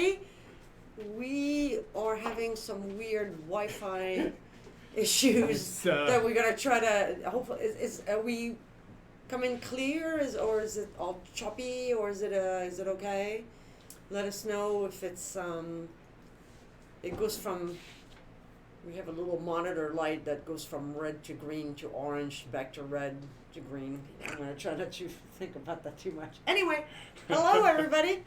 everybody. We are having some weird Wi-Fi issues that we're gonna try to. Hopefully, are we coming clear? Or is it all choppy? Or is it okay? Let us know if it's It goes from. We have a little monitor light that goes from red to green to orange back to red to green. I'm gonna try not to think about that too much. Anyway, hello everybody.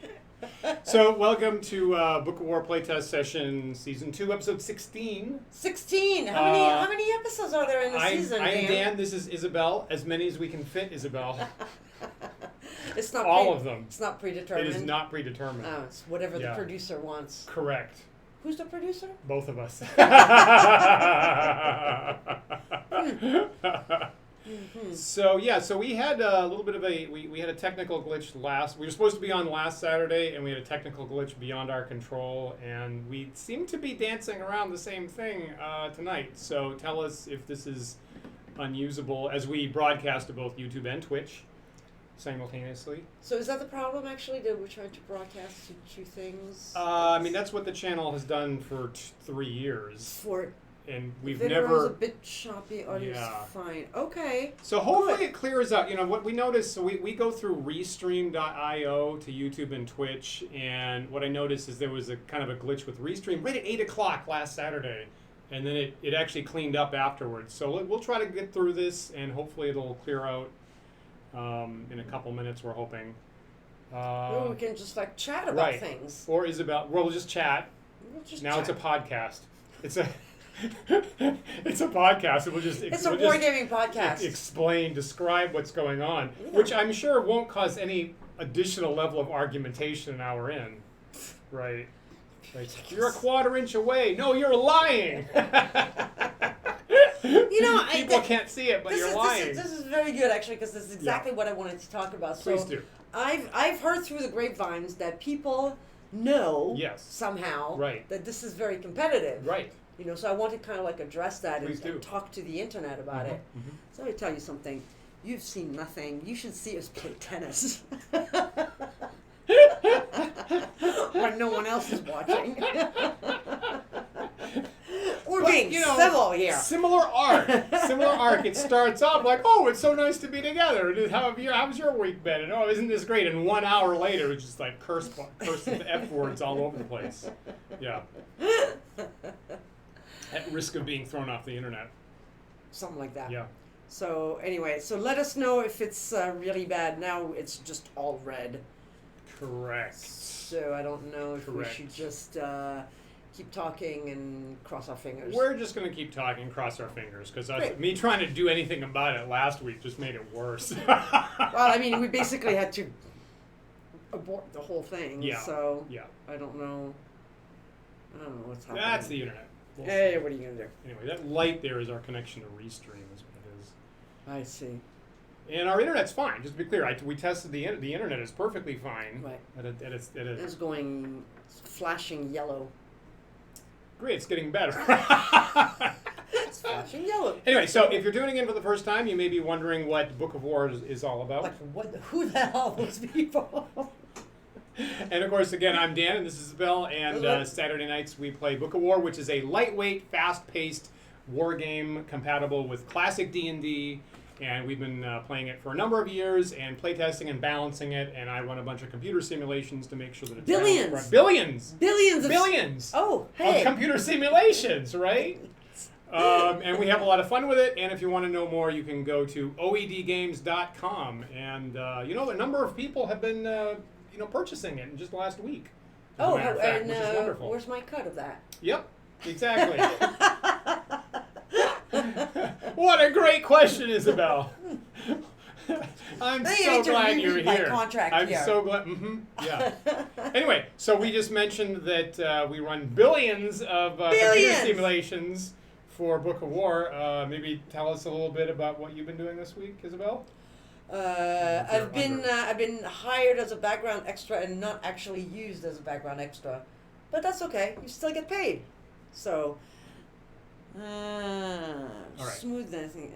So welcome to Book of War playtest session, season 2, episode 16. 16. How many episodes are there in the season? I'm Dan. This is Isabelle. As many as we can fit, Isabelle. It's not all of them. It's not predetermined. It is not predetermined. Oh, it's whatever the producer wants. Correct. Who's the producer? Both of us. So we had a little bit of we had a technical glitch we were supposed to be on last Saturday, and we had a technical glitch beyond our control, and we seem to be dancing around the same thing tonight. So tell us if this is unusable as we broadcast to both YouTube and Twitch simultaneously. So is that the problem, actually, that we're trying to broadcast two things? I mean, that's what the channel has done for 3 years. And we've never... a bit choppy, audio's fine. Okay. So hopefully it clears up. You know, what we noticed, so we go through restream.io to YouTube and Twitch, and what I noticed is there was a kind of a glitch with Restream right at 8 o'clock last Saturday, and then it actually cleaned up afterwards. So we'll try to get through this, and hopefully it'll clear out in a couple minutes, we're hoping. Or we can just chat about things. Or Isabelle, we'll just chat. It's a podcast. It's a podcast. It's a wargaming podcast. Describe what's going on, which I'm sure won't cause any additional level of argumentation an hour in. Right. Like, you're a quarter inch away. No, you're lying. People can't see it, but you're lying. This is very good, actually, because this is exactly what I wanted to talk about. Please do. I've heard through the grapevines that people know somehow that this is very competitive. Right. So I want to kind of address that and talk to the internet about it. Mm-hmm. So let me tell you something. You've seen nothing. You should see us play tennis. When no one else is watching. We're being civil here. Similar arc. It starts off like, oh, it's so nice to be together. How's your week been? And oh, isn't this great? And 1 hour later, it's just curse F words all over the place. Yeah. At risk of being thrown off the internet. Something like that. Yeah. So anyway, let us know if it's really bad. Now it's just all red. Correct. So I don't know if we should just keep talking and cross our fingers. We're just going to keep talking and cross our fingers, because me trying to do anything about it last week just made it worse. Well, I mean, we basically had to abort the whole thing. Yeah. So I don't know what's happening. That's the internet. What are you going to do? Anyway, that light there is our connection to Restream, is what it is. I see. And our internet's fine. Just to be clear, we tested the internet is perfectly fine. Right. It's going flashing yellow. Great, it's getting better. It's flashing yellow. Anyway, so if you're tuning in for the first time, you may be wondering what Book of War is all about. Who the hell are those people? And of course, again, I'm Dan, and this is Isabelle, and Saturday nights we play Book of War, which is a lightweight, fast-paced war game compatible with classic D&D, and we've been playing it for a number of years, and playtesting and balancing it, and I run a bunch of computer simulations to make sure that it's billions of computer simulations, right? And we have a lot of fun with it, and if you want to know more, you can go to oedgames.com, and a number of people have been purchasing it in just last week. Which is wonderful. Where's my cut of that? Yep, exactly. What a great question, Isabelle. I'm so glad you're here. I'm so glad. Yeah. Anyway, so we just mentioned that we run billions of computer simulations for Book of War. Maybe tell us a little bit about what you've been doing this week, Isabelle. I've been hired as a background extra and not actually used as a background extra, but that's okay. You still get paid. So, smooth dancing.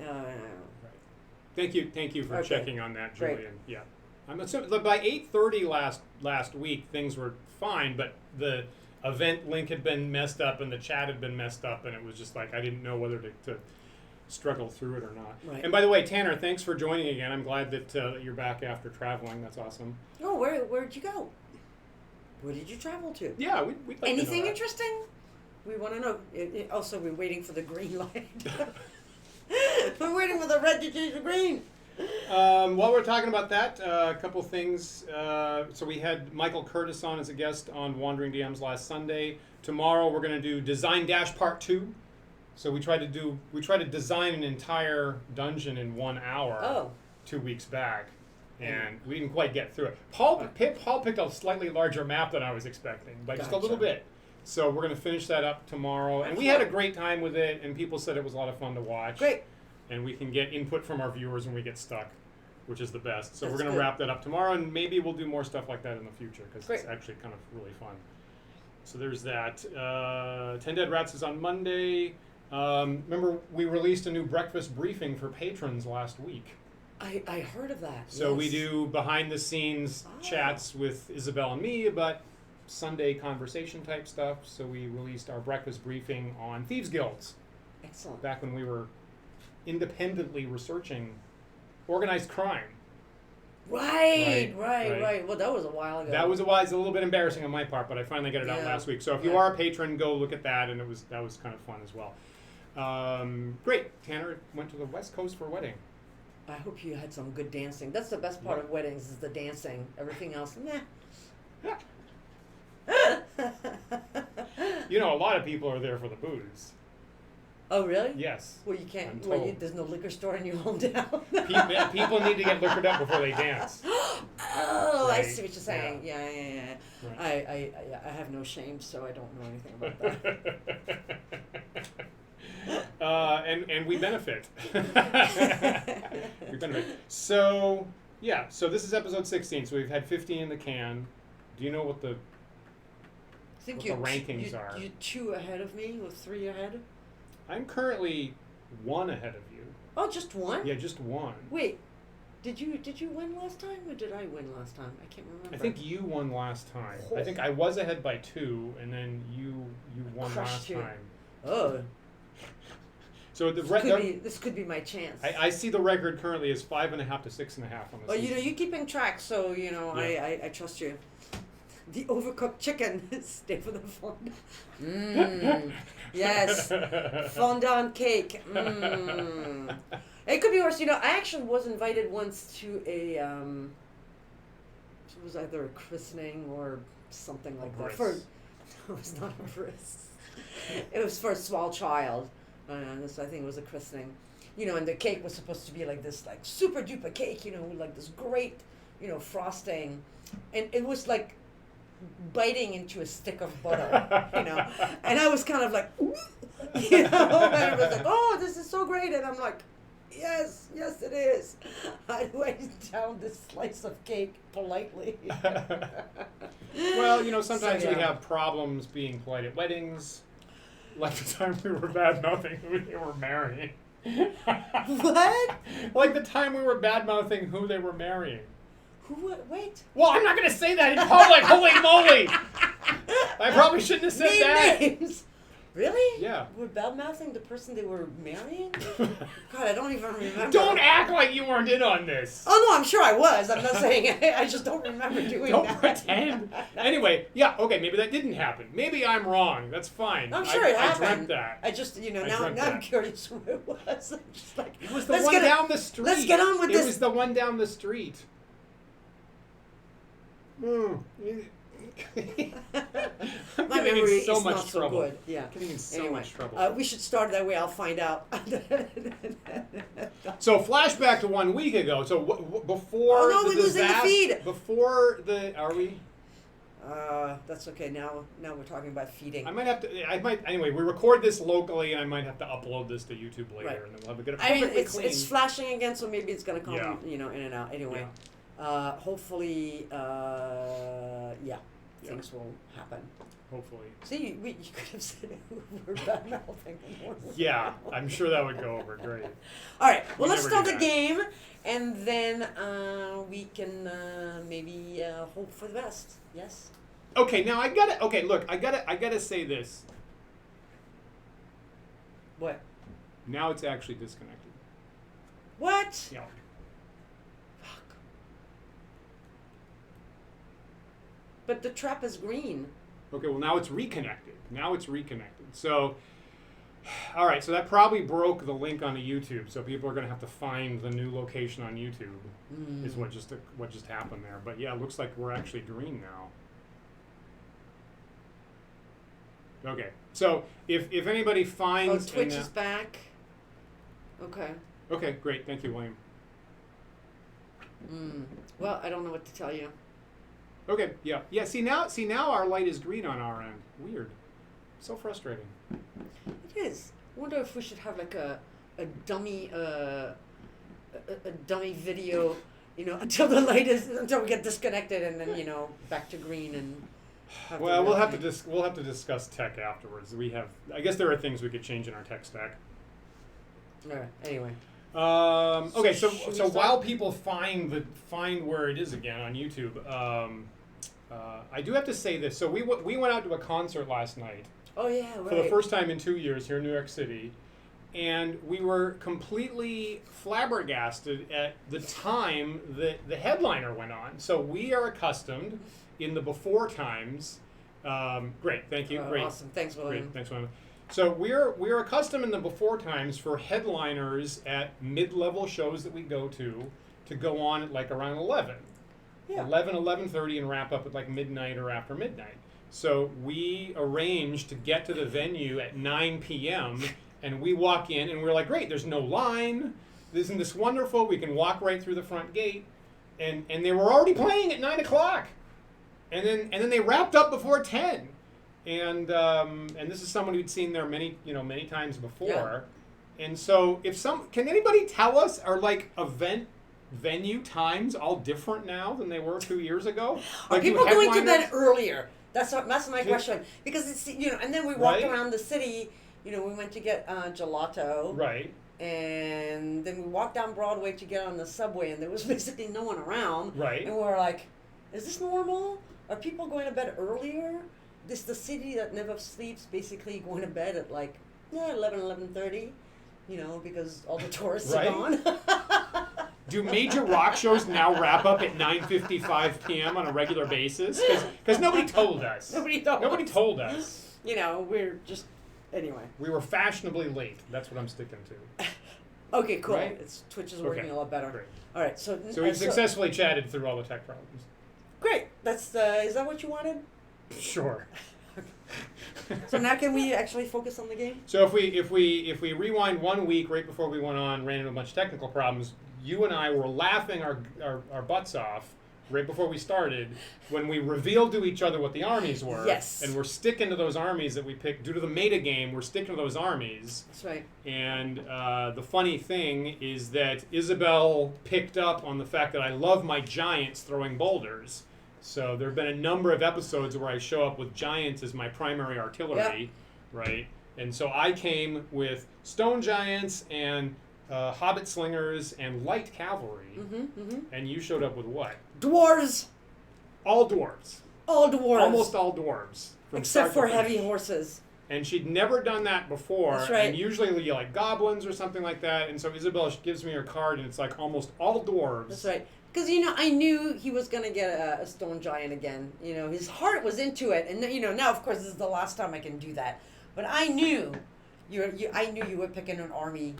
Thank you for checking on that, Julian. Great. Yeah. I'm assuming by 8:30 last week things were fine, but the event link had been messed up and the chat had been messed up, and it was just like I didn't know whether to struggle through it or not. Right. And by the way, Tanner, thanks for joining again. I'm glad that you're back after traveling. That's awesome. Oh, where'd you go? Where did you travel to? Yeah, we'd like Anything to know interesting? We want to know. Also, we're waiting for the green light. We're waiting for the red to change to green. While we're talking about that, a couple things. So we had Michael Curtis on as a guest on Wandering DMs last Sunday. Tomorrow we're going to do Design Dash Part 2. So we tried to design an entire dungeon in 1 hour 2 weeks back, and we didn't quite get through it. Paul picked a slightly larger map than I was expecting, but just a little bit. So we're going to finish that up tomorrow, and we had a great time with it, and people said it was a lot of fun to watch. Great. And we can get input from our viewers when we get stuck, which is the best. So That's we're going to good. wrap that up tomorrow, and maybe we'll do more stuff like that in the future, because it's actually kind of really fun. So there's that. 10 Dead Rats is on Monday. Remember, we released a new breakfast briefing for patrons last week. I heard of that. So we do behind-the-scenes chats with Isabelle and me about Sunday conversation type stuff. So we released our breakfast briefing on Thieves Guilds. Excellent. Back when we were independently researching organized crime. Right. Well, that was a while ago. That was a little bit embarrassing on my part, but I finally got it out last week. So if you are a patron, go look at that, and that was kind of fun as well. Great. Tanner went to the West Coast for a wedding. I hope you had some good dancing. That's the best part of weddings is the dancing. Everything else, meh. You know, a lot of people are there for the booze. Oh, really? Yes. Well, you can't. I'm told. There's no liquor store in your hometown. People need to get liquored up before they dance. Oh, Right. I see what you're saying. Yeah. Right. I have no shame, so I don't know anything about that. And we benefit. We benefit. So this is episode 16. So we've had 15 in the can. Do you know what the rankings are? You're 2 ahead of me, or 3 ahead? I'm currently 1 ahead of you. Oh, just 1? Yeah, just 1. Wait, did you win last time, or did I win last time? I can't remember. I think you won last time. I think I was ahead by 2, and then you won last time. Oh. So this could be my chance. I see the record currently is 5.5 to 6.5 on the Well, season. you're keeping track, so I trust you. The overcooked chicken. Stay for the fondant. Yes. Fondant cake. It could be worse. I actually was invited once to it was either a christening or something like that. It was not a bris. It was for a small child. So I think it was a christening. And the cake was supposed to be like this, like super duper cake, with like this great, frosting, and it was like biting into a stick of butter, and I was kind of like, and it was like, oh, this is so great, and I'm like, yes, it is. I went down this slice of cake politely. Well, sometimes we have problems being polite at weddings, like the time we were bad-mouthing who they were marrying. What? Like the time we were bad-mouthing who they were marrying. Wait. Well, I'm not going to say that in public. Holy moly! I probably shouldn't have said that. Names. Really? Yeah. We're bad-mouthing the person they were marrying? God, I don't even remember. Don't act like you weren't in on this. Oh, no, I'm sure I was. I'm not saying I just don't remember doing that. Don't pretend. Anyway, okay, maybe that didn't happen. Maybe I'm wrong. That's fine. I'm sure it happened. I dreamt that. I just, now I'm curious who it was. I'm just like, it was the one down the street. Let's get on with this. It was the one down the street. My memory is so much not so trouble. good. Yeah. Getting in so much trouble. We should start that way. I'll find out. So flashback to 1 week ago. So before we're losing the feed. Before are we? That's okay. Now we're talking about feeding. Anyway, we record this locally, and I might have to upload this to YouTube later, Right. and then we'll have a perfectly clean. It's flashing again, so maybe it's gonna come, in and out. Anyway, Yeah. hopefully, things will happen. hopefully. See, you could have said we're bad mouthing. Yeah, I'm sure that would go over great. All right, well, We let's never start do the that. game, and then we can maybe hope for the best. Yes. Okay, now I gotta say this. What? Now it's actually disconnected. What? Yeah. Fuck. But the trap is green. Okay, well now it's reconnected. So, all right, so that probably broke the link onto YouTube. So people are gonna have to find the new location on YouTube. Is what just happened there. But yeah, it looks like we're actually green now. Okay, so if anybody finds... Oh, Twitch is back. Okay. Okay, great. Thank you, William. Well, I don't know what to tell you. Okay, yeah. Yeah, see now our light is green on our end. Weird. So frustrating. It is. I wonder if we should have like a dummy a dummy video, until we get disconnected, and then back to green and. Well, we'll have to discuss tech afterwards. I guess there are things we could change in our tech stack. All right. Anyway. Okay, so start? while people find where it is again on YouTube, I do have to say this. So we went out to a concert last night. Oh yeah, right. For the first time in 2 years here in New York City, and we were completely flabbergasted at the time that the headliner went on. So we are accustomed in the before times. Great, thank you. Great, awesome. Thanks, William. Great, thanks, William. So we're accustomed in the before times for headliners at mid-level shows that we go to go on at like around 11. Yeah. 11:30 and wrap up at like midnight or after midnight. So we arranged to get to the venue at 9 p.m. and we walk in and we're like, great, there's no line. Isn't this wonderful? We can walk right through the front gate. And they were already playing at 9 o'clock. And then they wrapped up before 10. And this is someone who'd seen there many times before. Yeah. And so can anybody tell us, are like venue times all different now than they were 2 years ago? Are people going to bed earlier? That's my question. Because it's and then we walked around the city. We went to get gelato. Right. And then we walked down Broadway to get on the subway, and there was basically no one around. Right. And we were like, is this normal? Are people going to bed earlier? This the city that never sleeps, basically going to bed at like 11:30, because all the tourists are gone. Do major rock shows now wrap up at 9:55 p.m. on a regular basis? Because nobody told us. Nobody told us. We're just anyway. We were fashionably late. That's what I'm sticking to. Okay, cool. Right? Twitch is working a lot better. Great. All right, so we've successfully chatted through all the tech problems. Great. That's is that what you wanted? Sure. So now can we actually focus on the game? So if we rewind 1 week right before we went on, ran into a bunch of technical problems, you and I were laughing our butts off right before we started when we revealed to each other what the armies were. Yes. And we're sticking to those armies that we picked due to the meta game. We're sticking to those armies. That's right. And the funny thing is that Isabelle picked up on the fact that I love my giants throwing boulders. So there have been a number of episodes where I show up with giants as my primary artillery, right? And so I came with stone giants and hobbit slingers and light cavalry. And you showed up with what? Dwarves. All dwarves. All dwarves. Almost all dwarves. Except for heavy horses. And she'd never done that before. That's right. And usually you like goblins or something like that. And so Isabelle gives me her card and it's like almost all dwarves. That's right. Because, I knew he was going to get a stone giant again. His heart was into it. And, now, of course, this is the last time I can do that. But I knew I knew you were picking an army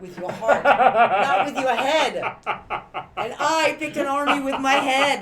with your heart, not with your head. And I picked an army with my head.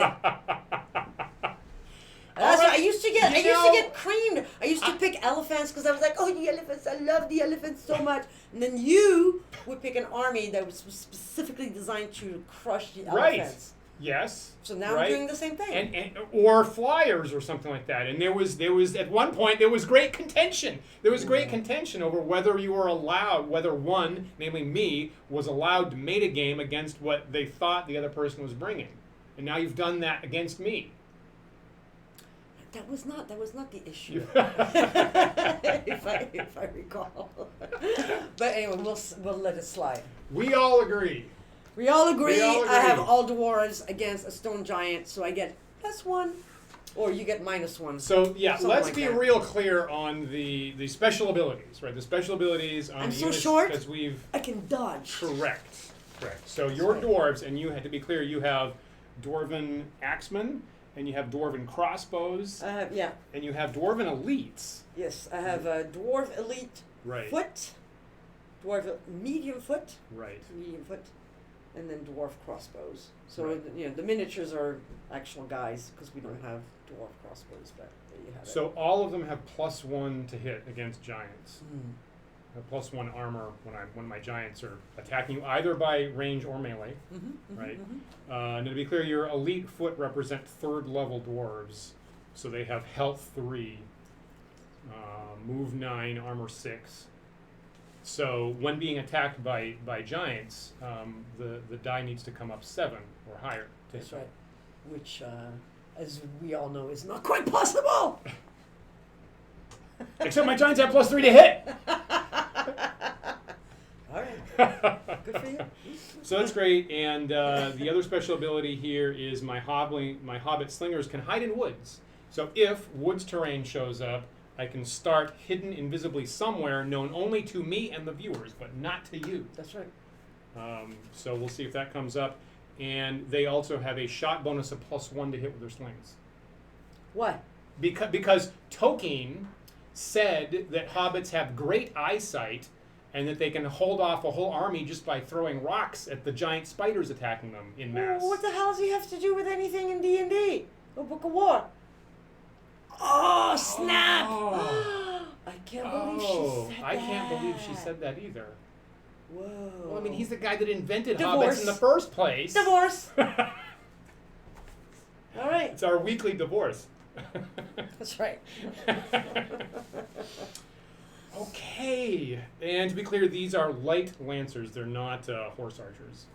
That's right. I used to get creamed. I used to pick elephants because I was like, oh, the elephants, I love the elephants so much. And then you would pick an army that was specifically designed to crush the elephants. Yes. So now I'm doing the same thing. And or flyers or something like that. And there was at one point there was great contention. There was great contention over whether you were allowed, whether one, namely me, was allowed to mate a game against what they thought the other person was bringing. And now you've done that against me. That was not the issue. if I recall. But anyway, we'll let it slide. We all agree. We all agree. I have all dwarves against a stone giant, so I get +1, or you get -1. So yeah, let's like be that. real clear on the special abilities, right? The special abilities on I'm the so units, short. because we've I can dodge. correct. So your dwarves, and you had to be clear, you have dwarven axemen, and you have dwarven crossbows, Yeah. and you have dwarven elites. Yes, I have a dwarf elite Right. foot, dwarf medium foot, Right. and then dwarf crossbows. So Right. the miniatures are actual guys because we don't have dwarf crossbows, but there you have it. So all of them have +1 to hit against giants. Mm. +1 armor when my giants are attacking you either by range or melee. Right. And to be clear, your elite foot represent 3rd level dwarves, so they have health 3, move 9, armor 6. So when being attacked by giants, the die needs to come up 7 or higher. That's right. Which, as we all know, is not quite possible. Except my giants have +3 to hit. All right. Good for you. So that's great. And the other special ability here is my hobbit slingers can hide in woods. So if woods terrain shows up, I can start hidden invisibly somewhere, known only to me and the viewers, but not to you. That's right. So we'll see if that comes up. And they also have a shot bonus of +1 to hit with their slings. Why? Because Tolkien said that hobbits have great eyesight and that they can hold off a whole army just by throwing rocks at the giant spiders attacking them in mass. Well, what the hell does he have to do with anything in D&D? Or Book of War? Oh, snap! Oh. I can't believe she said that. I can't believe she said that either. Whoa. Well, I mean, he's the guy that invented Divorce. hobbits in the first place. Divorce! All right. It's our weekly divorce. That's right. Okay. And to be clear, these are light lancers. They're not horse archers.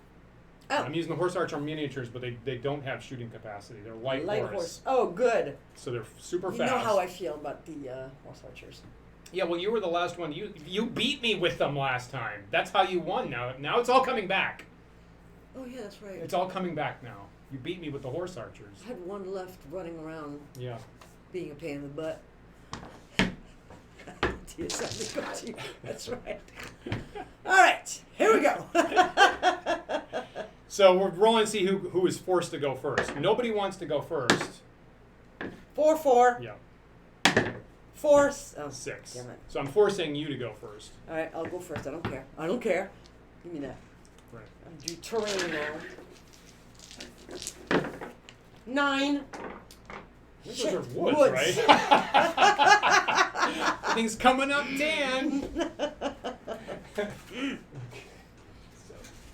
Oh. I'm using the horse archer miniatures, but they don't have shooting capacity. They're light horse. Oh, good. So they're super fast. You know how I feel about the horse archers. Yeah, well, you were the last one. You beat me with them last time. That's how you won. Now it's all coming back. Oh yeah, that's right. It's all coming back now. You beat me with the horse archers. I had one left running around. Yeah. Being a pain in the butt. That's right. All right, here we go. So we're rolling to see who is forced to go first. Nobody wants to go first. 4-4. Yeah. 4. Oh, 6. damn it. So I'm forcing you to go first. All right, I'll go first. I don't care. Give me that. Right. I'll do terrain now. 9. Those are woods, Woods. right? Everything's coming up, Dan.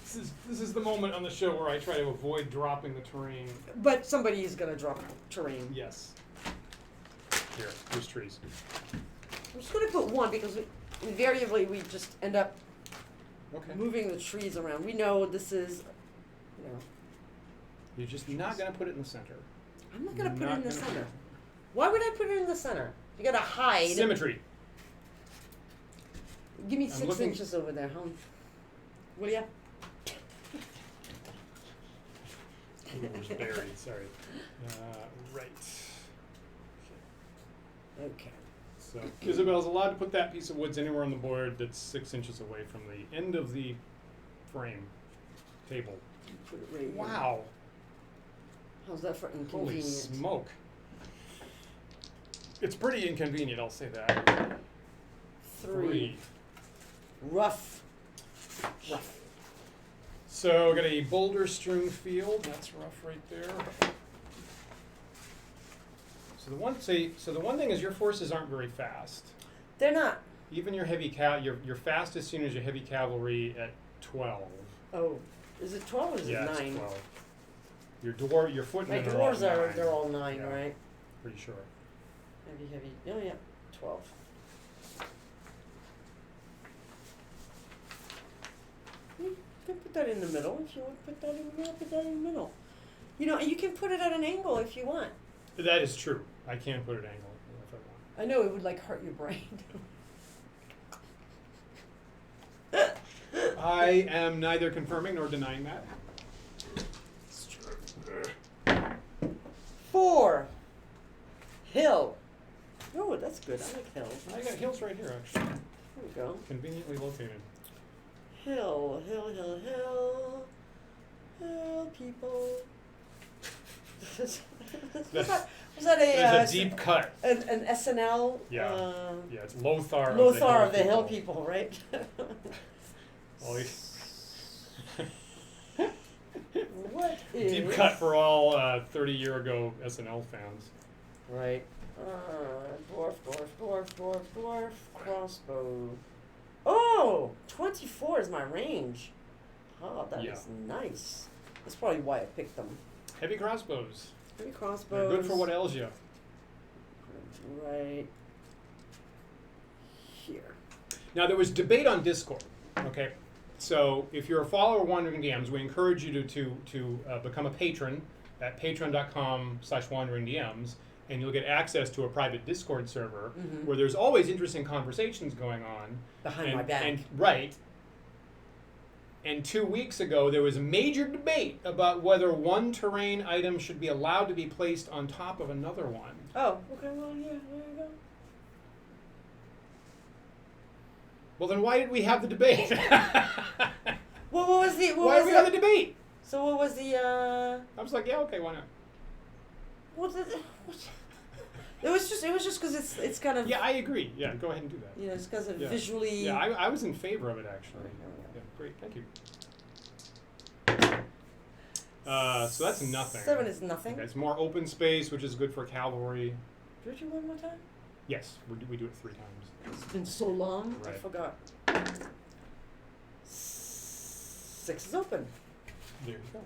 So this is the moment on the show where I try to avoid dropping the terrain. But somebody is gonna drop terrain. Yes. Here's trees. I'm just gonna put 1 because invariably we just end up Okay. moving the trees around. We know this is, You're just not going to put it in the center. I'm not gonna put it Not in the gonna center. Why would I put it in the center? You gotta hide. Symmetry. Give me I'm 6 looking- inches over there, huh? Will ya? It was buried, sorry. Right. Okay. So Isabelle's allowed to put that piece of woods anywhere on the board that's 6 inches away from the end of the frame table. Put it right here. Wow. How's that for Holy inconvenient? smoke. It's pretty inconvenient, I'll say that. 3. Rough. So we got a boulder strewn field. That's rough right there. So the one thing is your forces aren't very fast. They're not. Even your heavy you're fast as soon as your heavy cavalry at 12. Oh, is it 12 or is Yeah, it it's 9? 12. Your footmen My are all dwarves 9. they're all 9, Yeah. right? Pretty sure. Heavy. Oh yeah, 12. You can put that in the middle if you want to put that in the middle. Put that in the middle. You know, you can put it at an angle if you want. That is true. I can put it angled if I want. I know it would like hurt your brain. I am neither confirming nor denying that. 4. Hill. Oh, that's good. I like hills. I got hills right here, actually. There we go. Conveniently located. Hill, hill, hill, hill. Hill people. was that There's a deep cut. An SNL? Yeah. Yeah, it's Lothar Lothar of the Hill People, right? What is... Deep cut for all 30-year ago SNL fans. Right. Dwarf, dwarf, dwarf, dwarf, dwarf, crossbow. Oh! 24 is my range. Oh, that is nice. That's probably why I picked them. Heavy crossbows. Heavy crossbows. They're good for what ails you. Right here. Now, there was debate on Discord, okay? So if you're a follower of Wandering DMs, we encourage you to become a patron at patreon.com/wanderingdms, and you'll get access to a private Discord server where there's always interesting conversations going on. Behind my back. Right. And 2 weeks ago, there was a major debate about whether one terrain item should be allowed to be placed on top of another one. Oh, okay, well, yeah, there you go. Well, then why did we have the debate? Well, what was the... Why did we have the debate? So what was the... I was like, yeah, okay, why not? It was just because it's kind of... Yeah, I agree. Yeah, go ahead and do that. You know, it's because of visually... Yeah, I was in favor of it, actually. Yeah, great, thank you. So that's nothing. 7 is nothing. Okay, it's more open space, which is good for cavalry. Did you one more time? Yes, we do it 3 times. It's been so long, Right. I forgot. 6 is open. There you go.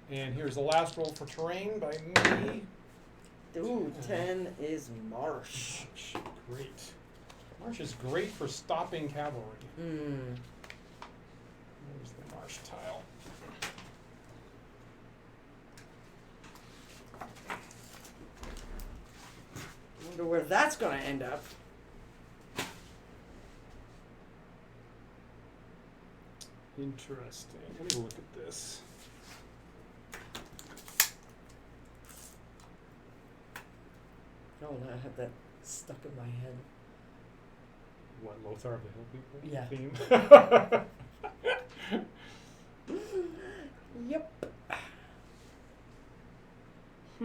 And here's the last roll for terrain by me. Ooh, 10 is marsh. Great. Marsh is great for stopping cavalry. There's the marsh tile. I wonder where that's going to end up. Interesting. Let me look at this. Oh, I had that stuck in my head. What, Lothar of the Hill People? Yeah. Theme? Yep. I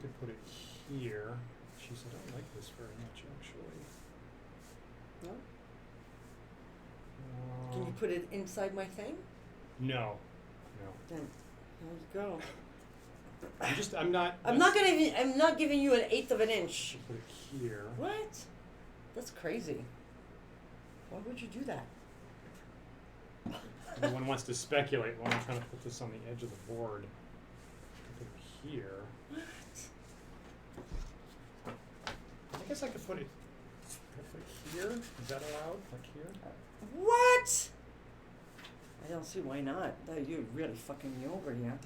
could put it here. Jeez, I don't like this very much, actually. No? Can you put it inside my thing? No. Then there you go. I'm not giving you 1/8 of an inch. Put it here. What? That's crazy. Why would you do that? One wants to speculate when I'm trying to put this on the edge of the board. Put it here. What? I guess I could put it here. Is that allowed? Like here? What? I don't see why not. You're really fucking me over here.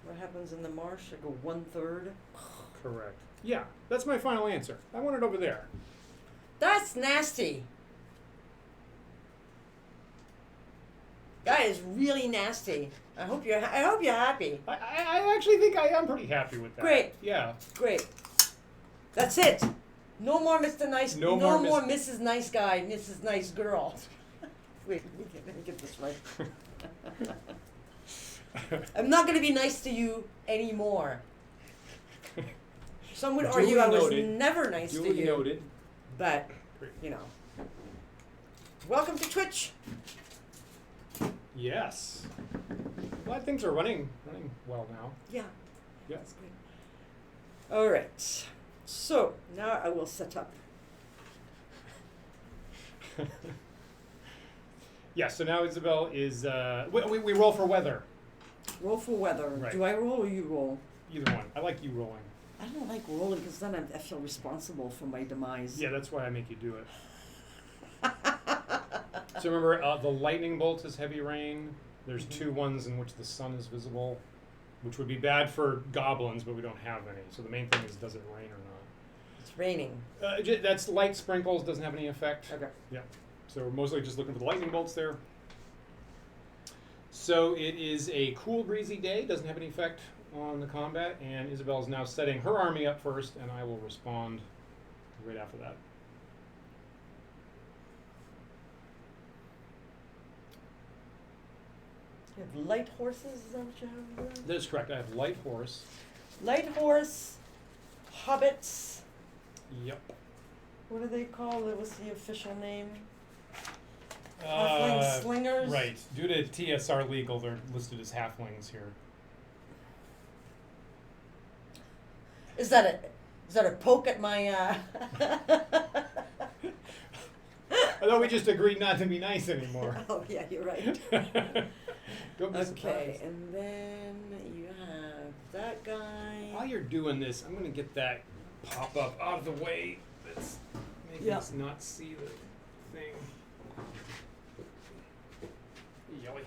What happens in the marsh? I go 1/3. Correct. Yeah, that's my final answer. I want it over there. That's nasty. That is really nasty. I hope you're happy. I actually think I am pretty happy with that. Great. Yeah. Great. That's it. No more Mr. Nice. No more Mrs. Nice Guy, Mrs. Nice Girl. Wait, let me get this right. I'm not going to be nice to you anymore. Some would argue I was never nice to you. Duly noted. But, you know. Welcome to Twitch. Yes. Glad things are running well now. Yeah. Yeah. That's good. All right. So, now I will set up. Yeah, so now Isabelle is, we roll for weather. Roll for weather. Right. Do I roll or you roll? Either one. I like you rolling. I don't like rolling because then I feel responsible for my demise. Yeah, that's why I make you do it. So remember, the lightning bolt is heavy rain. There's 2 ones in which the sun is visible, which would be bad for goblins, but we don't have any. So the main thing is, does it rain or not? It's raining. That's light sprinkles, doesn't have any effect. Okay. Yeah. So we're mostly just looking for the lightning bolts there. So it is a cool, breezy day, doesn't have any effect on the combat, and Isabelle is now setting her army up first, and I will respond right after that. You have light horses, is that what you have there? That is correct. I have light horse. Light horse, hobbits. Yep. What do they call it? What's the official name? Halfling slingers? Right. Due to TSR legal, they're listed as halflings here. Is that a poke at my I thought we just agreed not to be nice anymore. Oh yeah, you're right. Don't be Okay, surprised. and then you have that guy. While you're doing this, I'm going to get that pop-up out of the way that's making us not see the thing. Yelly.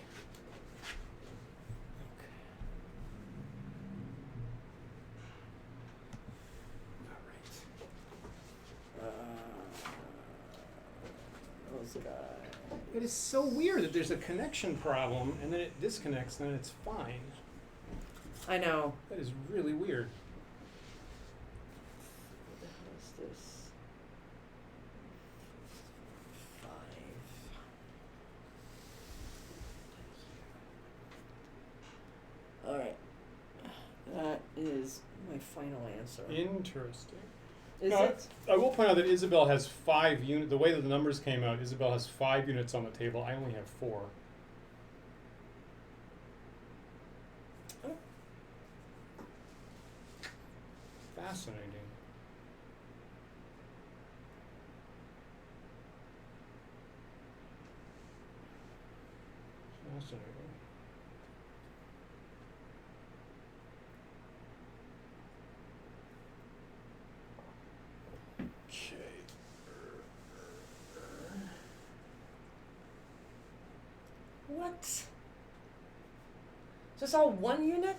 Those guys. It is so weird that there's a connection problem and then it disconnects and then it's fine. I know. That is really weird. What the hell is this? 5. Alright. That is my final answer. Interesting. Is Now, it? I will point out that Isabelle has 5 units. The way that the numbers came out, Isabelle has 5 units on the table. I only have 4. Oh. Fascinating. Fascinating. What? So it's all one unit?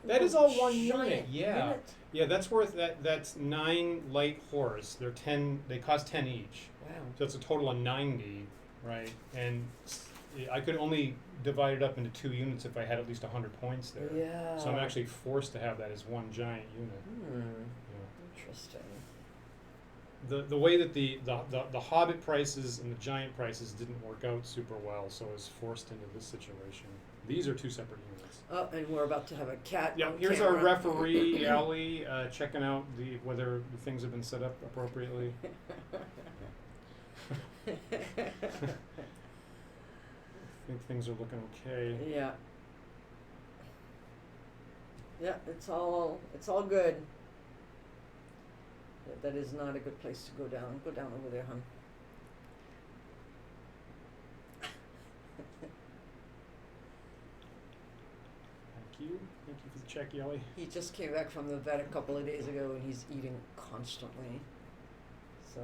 That is all one Giant unit. Yeah. unit? Yeah, that's worth that's 9 light horse. They're 10. They cost 10 each. Wow. So it's a total of 90, right? And I could only divide it up into 2 units if I had at least 100 points there. Yeah. So I'm actually forced to have that as one giant unit. Hmm. Interesting. The way that the Hobbit prices and the giant prices didn't work out super well, so I was forced into this situation. These are 2 separate units. Oh, and we're about to have a cat. Yeah, on here's camera. our referee, Allie, checking out whether the things have been set up appropriately. I think things are looking okay. Yeah. Yeah, it's all good. That is not a good place to go down. Go down over there, hon. Thank you for the check, Yelly. He just came back from the vet a couple of days ago, and he's eating constantly. So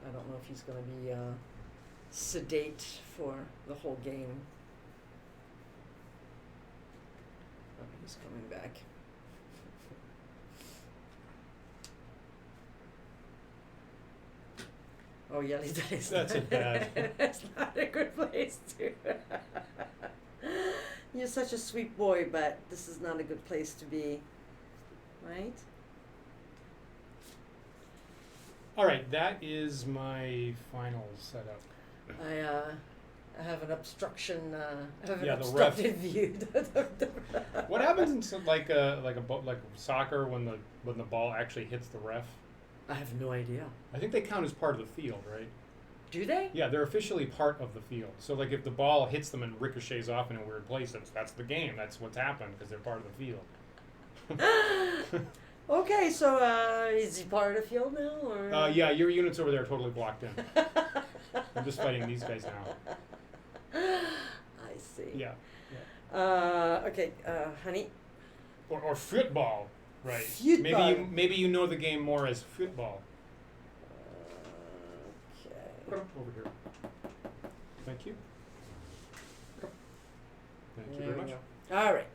I don't know if he's going to be sedate for the whole game. Oh, he's coming back. Oh, Yelly, That's a bad. That's not a good place to. You're such a sweet boy, but this is not a good place to be, right? All right, that is my final setup. I have an obstruction. I have an Yeah, the obstructed view. What happens in like soccer when the ball actually hits the ref? I have no idea. I think they count as part of the field, right? Do they? Yeah, they're officially part of the field. So like if the ball hits them and ricochets off in a weird place, that's the game. That's what's happened because they're part of the field. Okay, so is he part of the field now, or? Yeah, your units over there are totally blocked in. I'm just fighting these guys now. I see. Yeah. Okay, honey. Or football. Right. Football. Maybe you know the game more as football. Okay. Over here. Thank you. Thank you There very we much. go. All right.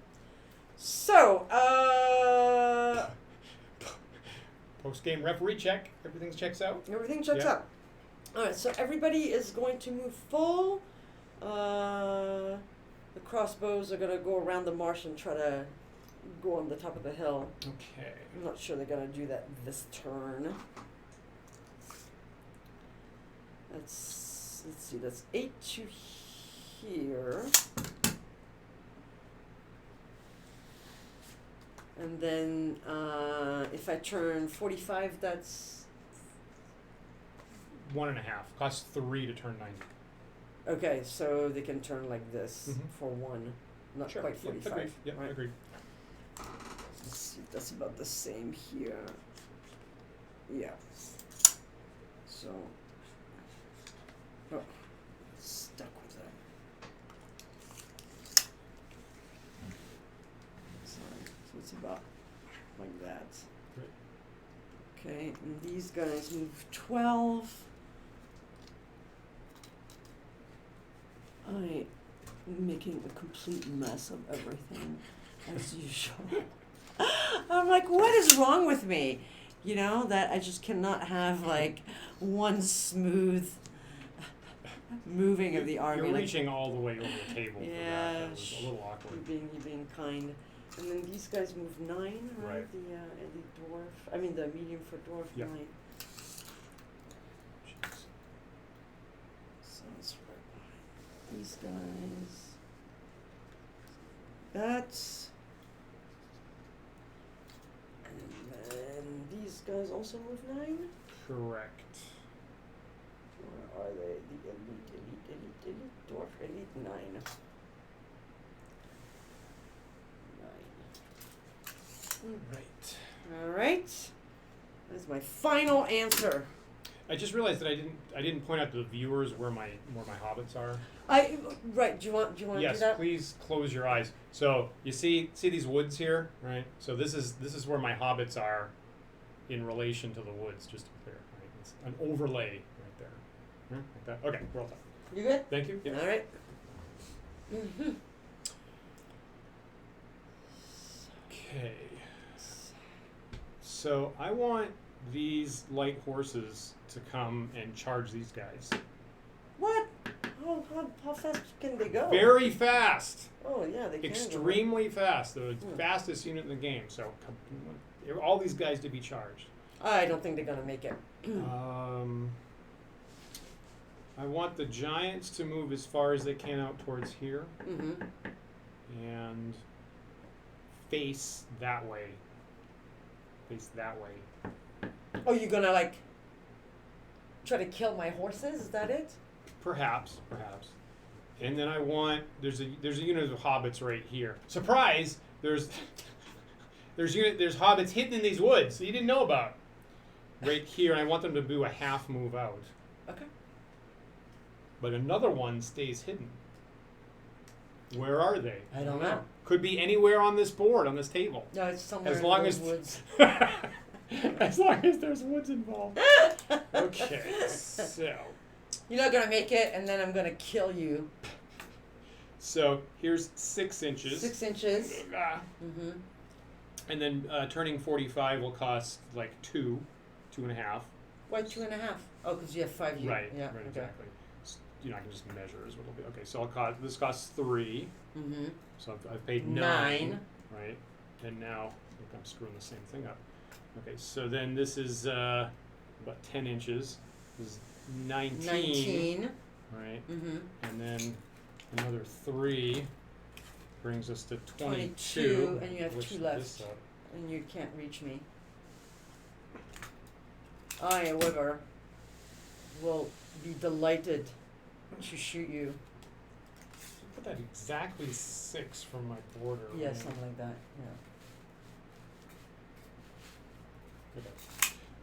So, Post-game referee check. Everything checks out. everything checks Yeah. out. All right. So everybody is going to move full. The crossbows are gonna go around the marsh and try to go on the top of the hill. Okay. I'm not sure they're gonna do that this turn. Let's see. That's 8 to here. And then if I turn 45, that's 1.5. Costs 3 to turn 90. okay. So they can turn like this Mhm. for 1, not Sure. quite Yeah, 45. agreed. Yeah, right? agreed. Let's see, that's about the same here. Yeah. So, oh, stuck with that. Sorry. So it's about like that. Great. Okay, and these guys move 12. I'm making a complete mess of everything, as usual. I'm like, what is wrong with me? You know, that I just cannot have like one smooth moving of the army. You're Like, reaching all the way over the table for yeah, that. That was a little awkward. you're being kind. And then these guys move 9, right? Right. The dwarf. I mean, the medium for dwarf, Yep. 9. Jeez. So it's right behind these guys. That's. And then these guys also move 9. Correct. Where are they? The elite dwarf elite 9. 9. Right. All right. That's my final answer. I just realized that I didn't point out to the viewers where my hobbits are. Right. Do you want to Yes, do that? please close your eyes. So you see these woods here, right? So this is where my hobbits are in relation to the woods, just to be clear. Right? It's an overlay right there. Like that. Okay, we're all done. You good? Thank you. Yeah. All right. Mm-hmm. Okay. So I want these light horses to come and charge these guys. What? How fast can they go? Very fast. Oh yeah, they can. Extremely fast. The fastest unit in the game. So all these guys to be charged. I don't think they're gonna make it. I want the giants to move as far as they can out towards here Mm-hmm. and face that way. Face that way. Oh, you're gonna like try to kill my horses? Is that it? Perhaps. And then I want there's a unit of hobbits right here. Surprise! There's hobbits hidden in these woods that you didn't know about. Right here, and I want them to do a half move out. Okay. But another one stays hidden. Where are they? I don't know. Could be anywhere on this board, on this table. No, it's somewhere As in long those as woods. as long as there's woods involved. Okay, so You're not gonna make it, and then I'm gonna kill you. here's 6 inches. 6 inches. Ah. Mm-hmm. And then turning 45 will cost like 2.5. Why 2.5? Oh, because you have 5 years. Right, Yeah. right, Okay. exactly. You know, I can just measure is what it'll be. Okay, so this costs 3. Mm-hmm. So I've paid 9. Right, and now look, I'm screwing the same thing up. Okay, so then this is about 10 inches. This is 19. Right, Mm-hmm. and then another 3 brings us to 22, and you have Which 2 left. this up. And you can't reach me. I, however, will be delighted to shoot you. Put that exactly 6 from my border. Yeah, right? something like that. Yeah.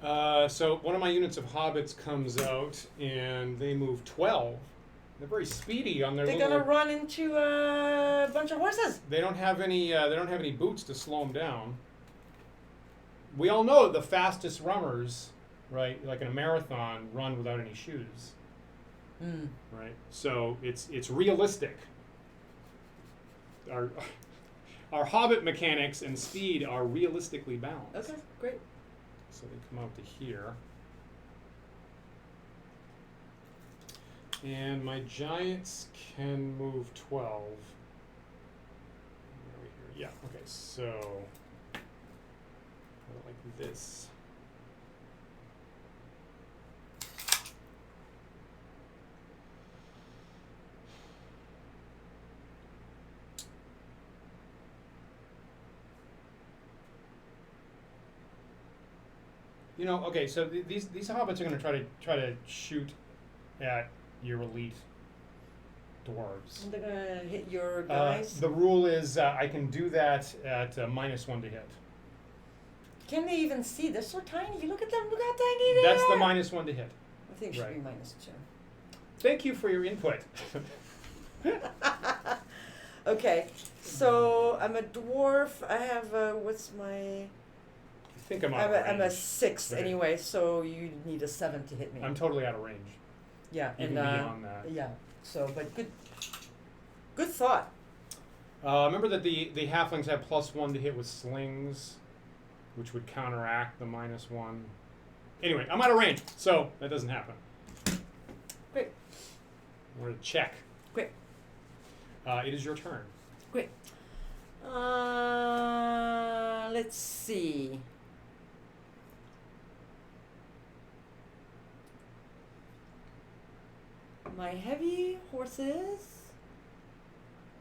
Okay. So one of my units of hobbits comes out, and they move 12. They're very speedy on their They're little. gonna run into a bunch of horses. They don't have any. They don't have any boots to slow them down. we all know the fastest runners, right, like in a marathon, run without any shoes. Right? So it's realistic. Our Hobbit mechanics and speed are realistically balanced. Okay, great. So they come out to here. And my giants can move 12. Where are we here? Yeah, okay, so like this. You know, okay, so these hobbits are going to try to shoot at your elite dwarves. And they're gonna hit your guys. The rule is I can do that at -1 to hit. Can they even see? They're so tiny. Look at them. Look how tiny they That's are. the -1 to hit. I think it should Right. be -2. Thank you for your input. Okay, so I'm a dwarf. I have what's my? I think I'm out of range. I'm a 6 Right. anyway, so you need a 7 to hit me. I'm totally out of range. Yeah, Even and beyond that. yeah. So, but good thought. Remember that the halflings have +1 to hit with slings, which would counteract the -1. Anyway, I'm out of range, so that doesn't happen. Great. We're going to check. Great. It is your turn. Great. Let's see. My heavy horses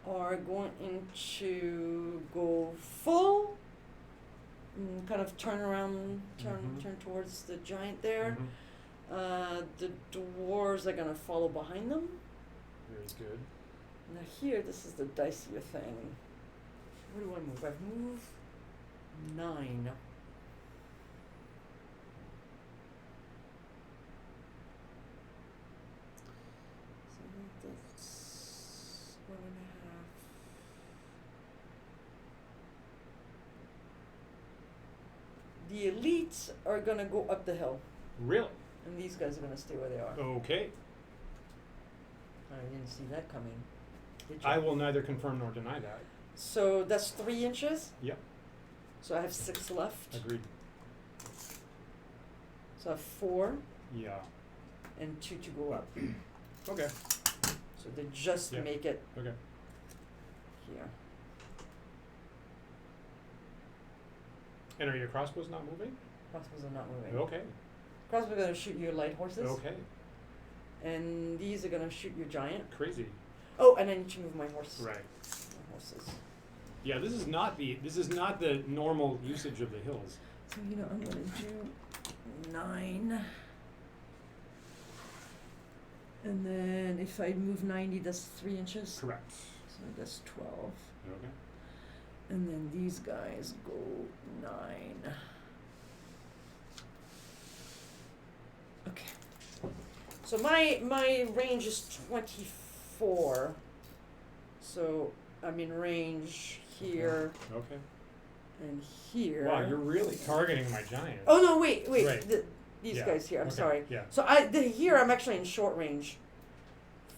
are going to go full, kind of turn around, turn towards the giant there. The dwarves are gonna follow behind them. Very good. Now here, this is the dicier thing. Where do I move? I've moved 9. So that's 1.5. The elites are gonna go up the hill, Really? and these guys are gonna stay where they are. Okay. I didn't see that coming. Did you? I will neither confirm nor deny that. So that's 3 inches. Yep. So I have 6 left. Agreed. So I have 4 Yeah. and 2 to go up. Okay. So they just Yeah. make it Okay. here. And are your crossbows not moving? Crossbows are not moving. Okay. Crossbows are gonna shoot your light horses. Okay. And these are gonna shoot your giant. Crazy. Oh, and I need to move my horse. Right. My horses. Yeah, this is not the normal usage of the hills. So you know I'm gonna do 9. And then if I move 90, that's 3 inches. Correct. So that's 12. Okay. And then these guys go 9. Okay. So my range is 24. So I'm in range here Okay. and here. Wow, you're really targeting my giant. Oh no! Wait. Right. These Yeah. guys here. I'm Okay. sorry. Yeah. So here I'm actually in short range.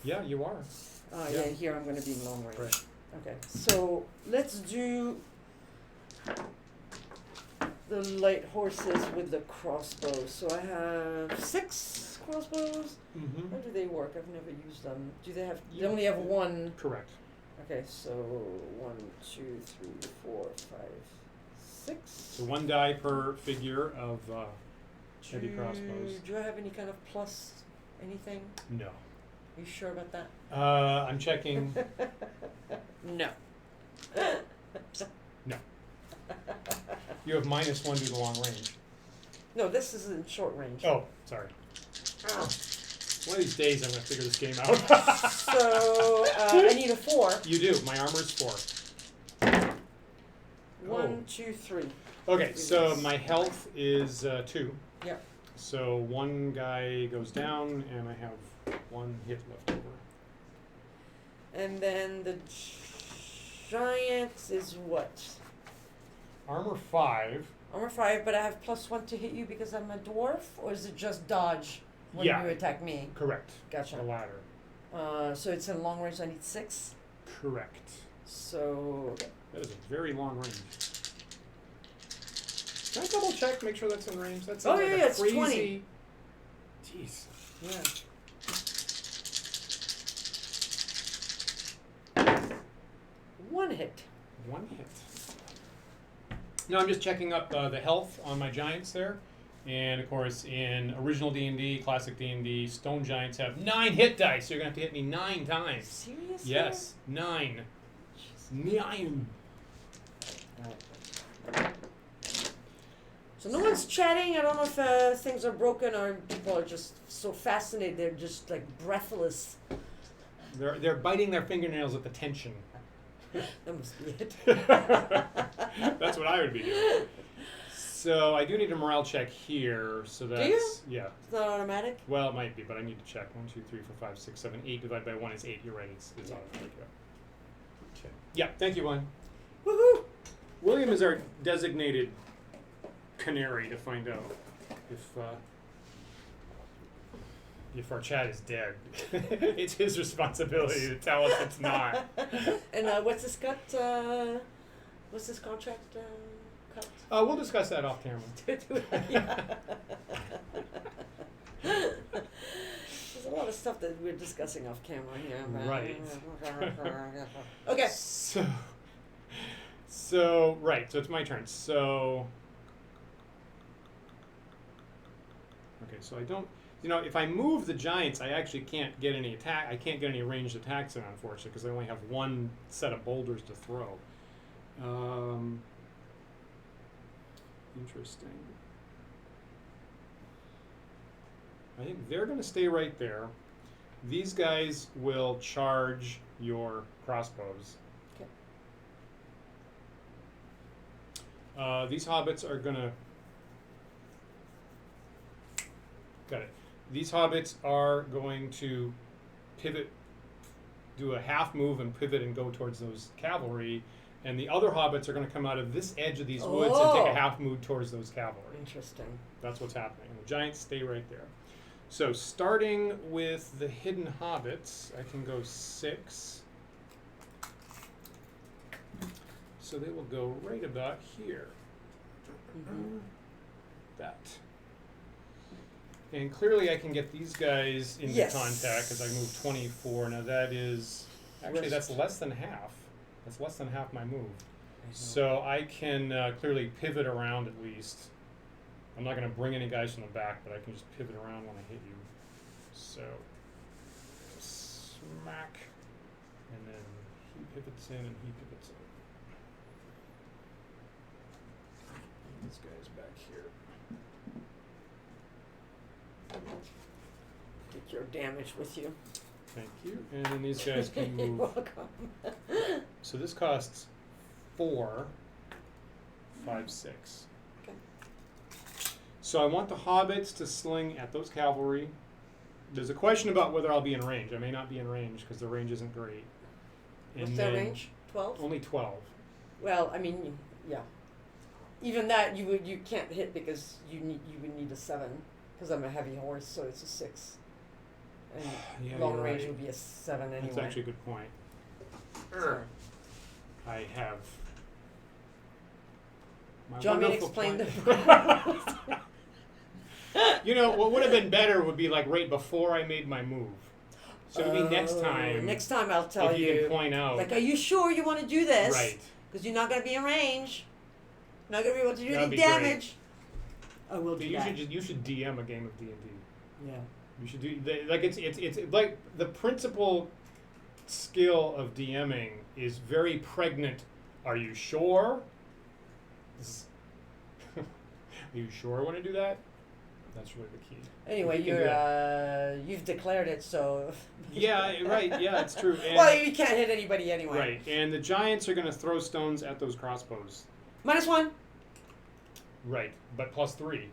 Yeah, you are. Yeah. Here I'm going to be in long range. Right. Okay. So let's do the light horses with the crossbows. So I have 6 crossbows. Mm-hmm. How do they work? I've never used them. Do they have? They You- only have 1. Correct. Okay. So 1, 2, 3, 4, 5, 6. So 1 die per figure of heavy crossbows. Do I have any kind of plus anything? No. You sure about that? I'm checking. No. No. You have -1 due to long range. No, this is in short range. Oh, sorry. Ow. One of these days I'm going to figure this game out. So I need a 4. You do. My armor's 4. 1, 2, 3. Okay, so my health is 2. Yep. So 1 guy goes down, and I have 1 hit left over. And then the giant is what? Armor 5. Armor 5, but I have +1 to hit you because I'm a dwarf, or is it just dodge when you attack me? Correct. Gotcha. The latter. So it's in long range. I need 6. Correct. So that is a very long range. Can I double check, make sure that's in range? That sounds like a it's crazy... 20. Jeez. Yeah. One hit. No, I'm just checking up the health on my giants there. And of course, in original D&D, classic D&D, stone giants have 9 hit dice. So you're going to have to hit me 9 times. Seriously? Yes, 9. 9. So no one's chatting. I don't know if things are broken or people are just so fascinated. They're just like breathless. They're biting their fingernails at the tension. That must be it. That's what I would be doing. So I do need a morale check here. So that's... Do you? Yeah. It's not automatic? Well, it might be, but I need to check. 1, 2, 3, 4, 5, 6, 7, 8 divided by 1 is 8. You're right. It's automatic. Yeah. Okay. Yeah. Thank you, William. Woohoo! William is our designated canary to find out if our chat is dead. It's his responsibility to tell us it's not. And what's this cut? What's this contract cut? We'll discuss that off camera. There's a lot of stuff that we're discussing off camera here. Right. Okay. So right. So it's my turn. So okay. So I don't. You know, if I move the giants, I actually can't get any attack. I can't get any ranged attacks in, unfortunately, because I only have 1 set of boulders to throw. Interesting. I think they're going to stay right there. These guys will charge your crossbows. Okay. These hobbits are going to... Got it. These hobbits are going to pivot, do a half move and pivot and go towards those cavalry. And the other hobbits are going to come out of this edge of these woods and take a half move towards those cavalry. Interesting. That's what's happening. And the giants stay right there. So starting with the hidden hobbits, I can go 6. So they will go right about here. Mm-hmm. That. And clearly I can get these guys into contact because I move 24. Now that is, actually that's less than half. That's less than half my move. So I can clearly pivot around at least. I'm not going to bring any guys from the back, but I can just pivot around when I hit you. So, smack. And then he pivots in and he pivots in. This guy's back here. Take your damage with you. Thank you. And then these guys can move. You're welcome. So this costs 4, 5, 6. Okay. So I want the hobbits to sling at those cavalry. There's a question about whether I'll be in range. I may not be in range because the range isn't great. And what's their range? 12? Only 12. Well, I mean, yeah. Even that you can't hit because you would need a 7 because I'm a heavy horse, so it's a 6. And Yeah, long you're range right. would be a 7 anyway. That's actually a good point. So, I have. My do you want me to wonderful explain plan. You know, what would have been better would be like right before I made my move. So it'd be next time. Next time I'll tell if you can point out. Like, are you sure you want to do this? Right. Because you're not going to be in range. Not going to be able to do That'd any be damage. I will So do you that. should DM a game of D&D. Yeah. You should do like it's like the principal skill of DMing is very pregnant. Are you sure? Are you sure I want to do that? That's really the key. Anyway, you've declared it, so. Yeah, right. Yeah, it's true. And well, you can't hit anybody anyway. right, and the giants are going to throw stones at those crossbows. -1. Right, but +3.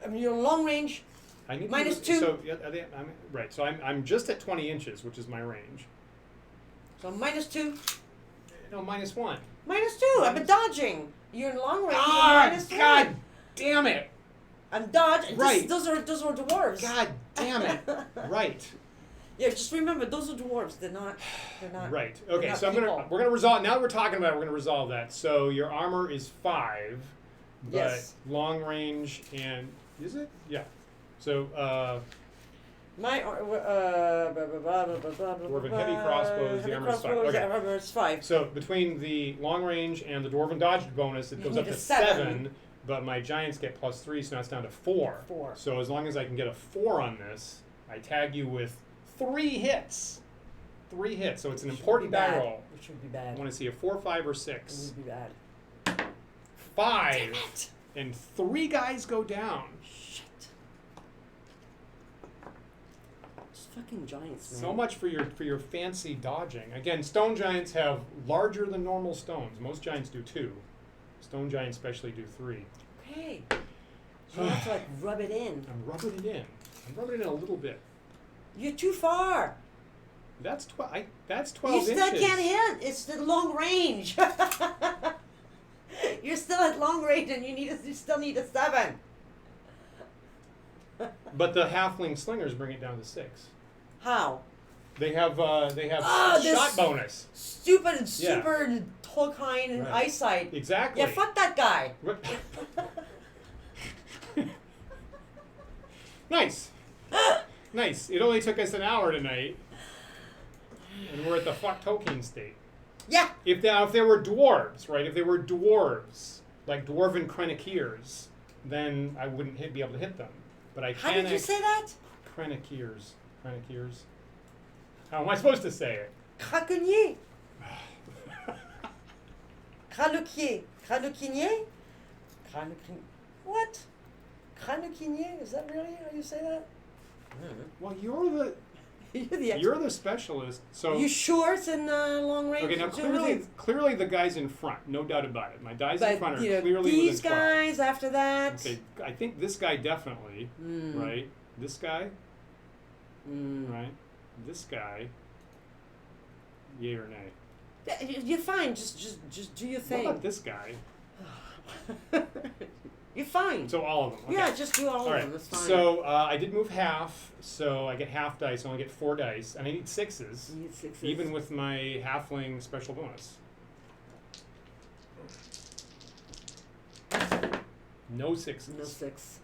I mean, you're long range. I need -2. So yeah, I'm right. So I'm just at 20 inches, which is my range. So -2. No, -1. -2. I've been dodging. You're in long range. Ah, -3. God damn it! And dodge. And Right. Those are dwarves. God damn it! Right. Yeah, just remember those are dwarves. They're not. Right. they're Okay. not So people. we're gonna resolve. Now that we're talking about it, we're gonna resolve that. So your armor is 5, but Yes. long range and is it? Yeah. So My Dwarven heavy crossbows, the armor is 5. Okay. Armor is 5. So between the long range and the dwarven dodge bonus, it You goes need up a to 7. 7. But my giants get +3, so now it's down to 4. 4. So as long as I can get a 4 on this, I tag you with 3 hits. 3 hits. So it's an important die roll. Which would be I bad. want to see a 4, 5, or It 6. would be bad. 5. Damn it. And 3 guys go down. Shit. Those fucking giants, man. So much for your fancy dodging. Again, stone giants have larger than normal stones. Most giants do 2. Stone giants especially do 3. Okay. So you have to like rub it in. I'm rubbing it in. I'm rubbing it in a little bit. You're too far. That's 12 You inches. still can't hit. It's the long range. You're still at long range, and you still need a 7. But the halfling slingers bring it down to 6. How? They have this shot bonus. Stupid and Yeah. super Tolkien and Right. eyesight. Exactly. Yeah, fuck that guy. Nice. Nice. It only took us an hour tonight, and we're at the fuck Tolkien state. Yeah. If they were dwarves, right? If they were dwarves, like dwarven Krenakiers, then I wouldn't be able to hit them. But I How can. did you say that? Krenakiers. How am I supposed to say it? Craquenier. Craluquier. Craluquinier? What? Craluquinier? Is that really how you say that? Well, you're You're the the specialist. So You sure it's in long range? okay, now clearly the guy's in front, no doubt about it. My guys in front are you know, clearly these within 12. guys after that. Okay, I think this guy definitely, right? This guy, right? This guy, yay or nay? Yeah, you're fine. Just do your What thing. about this guy? You're fine. So all of them. Okay. Yeah, just do all All of right. them. That's fine. So I did move half, so I get half dice. I only get 4 dice, and I need 6s, you need 6s. even with my halfling special bonus. No 6s. No 6.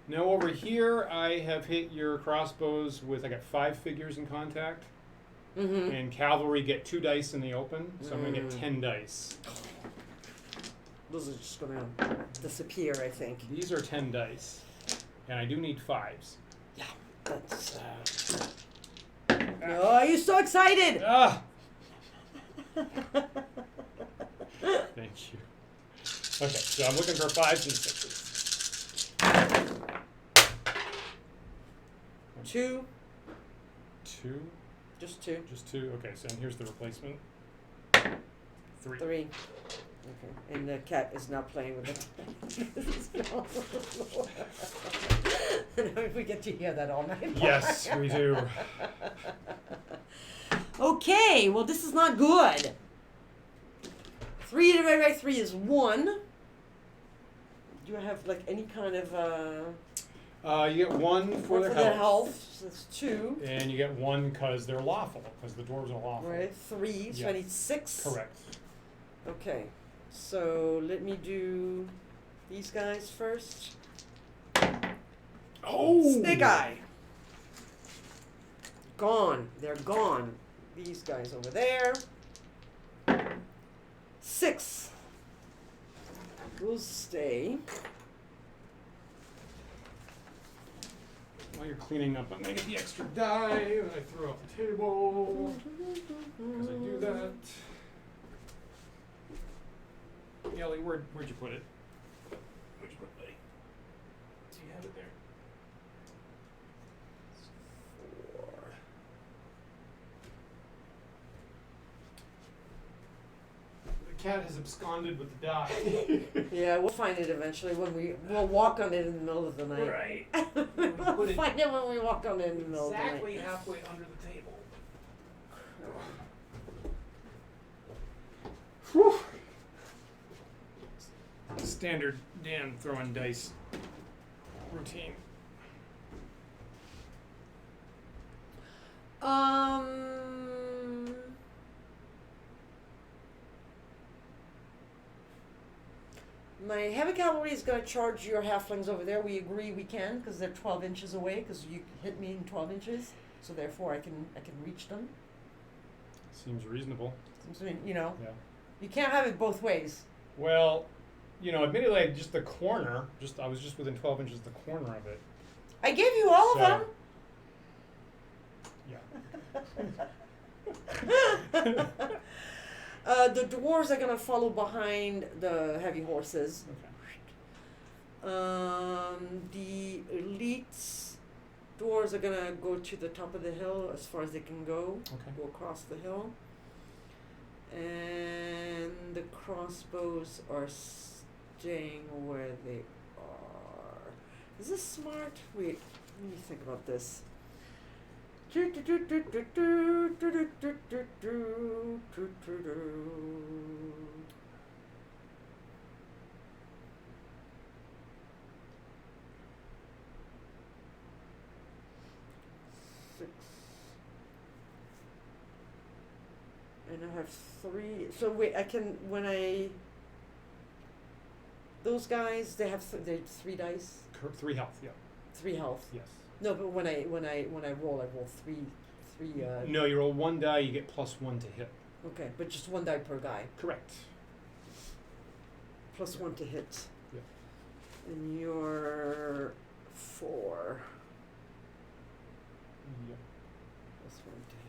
Now over here, I have hit your crossbows with, I got 5 figures in contact, Mm-hmm. and cavalry get 2 dice in the open, so I'm going to get 10 dice. Those are just gonna disappear, I think. These are 10 dice, and I do need 5s. Yeah, that's. Oh, you're so excited! Ah! Thank you. Okay, so I'm looking for 5s and 6s. 2. 2? Just 2. Just 2? Okay, so and here's the replacement. 3. 3. Okay, and the cat is now playing with it. We get to hear that all night long. Yes, we do. Okay, well this is not good. 3 divided by 3 is 1. Do I have like any kind of You get 1 for the health? health. So that's 2. And you get 1 because they're lawful, because the dwarves are lawful. Right, 3. So Yeah. I need 6. Correct. Okay, so let me do these guys first. Oh! Snake Eye. Gone. They're gone. These guys over there. 6. Those stay. While you're cleaning up, I'm going to get the extra die that I threw off the table. Because I do that. Ellie, where'd you put it? Where'd you put it, buddy? Do you have it there? 4. The cat has absconded with the die. Yeah, we'll find it eventually when we'll walk on it in the middle of the night. Right. We'll Put it find it when we walk on it in the middle of the night. exactly halfway under the table. Whew. standard Dan throwing dice routine. My heavy cavalry is going to charge your halflings over there. We agree we can because they're 12 inches away because you hit me in 12 inches. So therefore I can reach them. Seems reasonable. You know, Yeah. you can't have it both ways. Well, you know, admittedly, just the corner, I was just within 12 inches of the corner of it. I gave you all of them. Yeah. The dwarves are going to follow behind the heavy horses. Okay. The elites dwarves are going to go to the top of the hill as far as they can go. Okay. Go across the hill. And the crossbows are staying where they are. Is this smart? Wait, let me think about this. And I have 3. So wait, I can those guys they have they have 3 dice. 3 health. Yeah. 3 health. Yes. No, but when I roll, I roll 3. No, you roll 1 die, you get +1 to hit. Okay, but just 1 die per guy. Correct. +1 to hit. Yeah. And you're 4. Yeah. +1 to hit.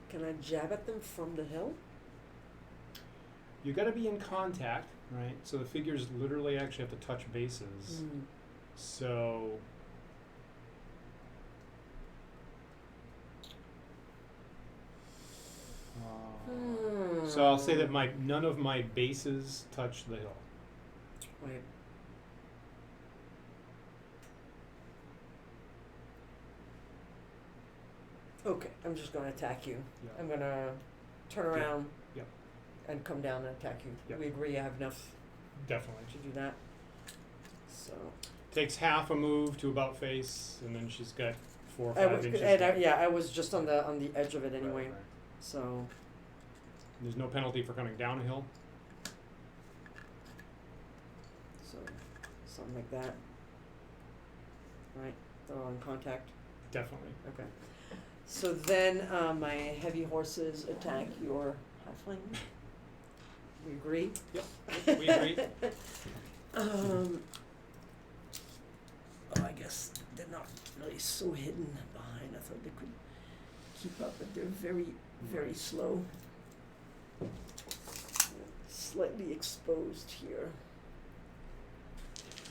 Can I jab at them from the hill? You got to be in contact, right? So the figures literally actually have to touch bases. Mm. So so I'll say that none of my bases touch the hill. Wait. Okay, I'm just going to attack you. Yeah. I'm going to turn around Yeah. and come down and attack you. Yeah. We agree I have enough Definitely. to do that. So Takes half a move to about face, and then she's got 4 or 5 I was, inches. and I was just on the edge of it Right, anyway. right. So There's no penalty for coming down a hill. something like that. Right, they're all in contact. Definitely. Okay. So then my heavy horses attack your halfling. We agree? Yep, we agree. Oh, I guess they're not really so hidden behind. I thought they could keep up, but they're very, very slow. Slightly exposed here.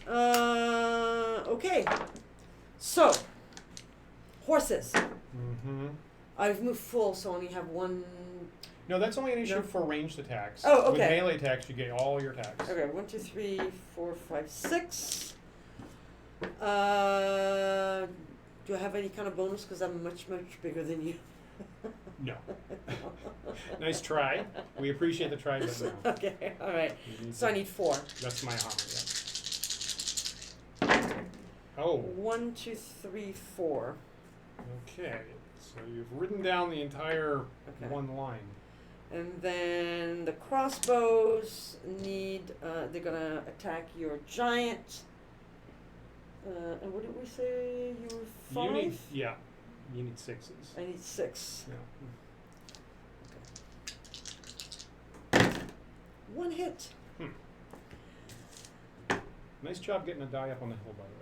Okay. So, horses. Mm-hmm. I've moved full, so I only have 1. No, that's only an issue No. for ranged attacks. Oh, okay. With melee attacks, you get all your attacks. Okay, 1, 2, 3, 4, 5, 6. Do I have any kind of bonus? Because I'm much, much bigger than you. No. Nice try. We appreciate the try, but no. Okay, all right. So I need 4. That's my armor, yeah. Oh. 1, 2, 3, 4. Okay. So you've ridden down the entire Okay. one line. And then the crossbows need, they're gonna attack your giant. And what did we say? You were 5? You need 6s. I need 6. Yeah. 1 hit. Nice job getting a die up on the hill, by the way.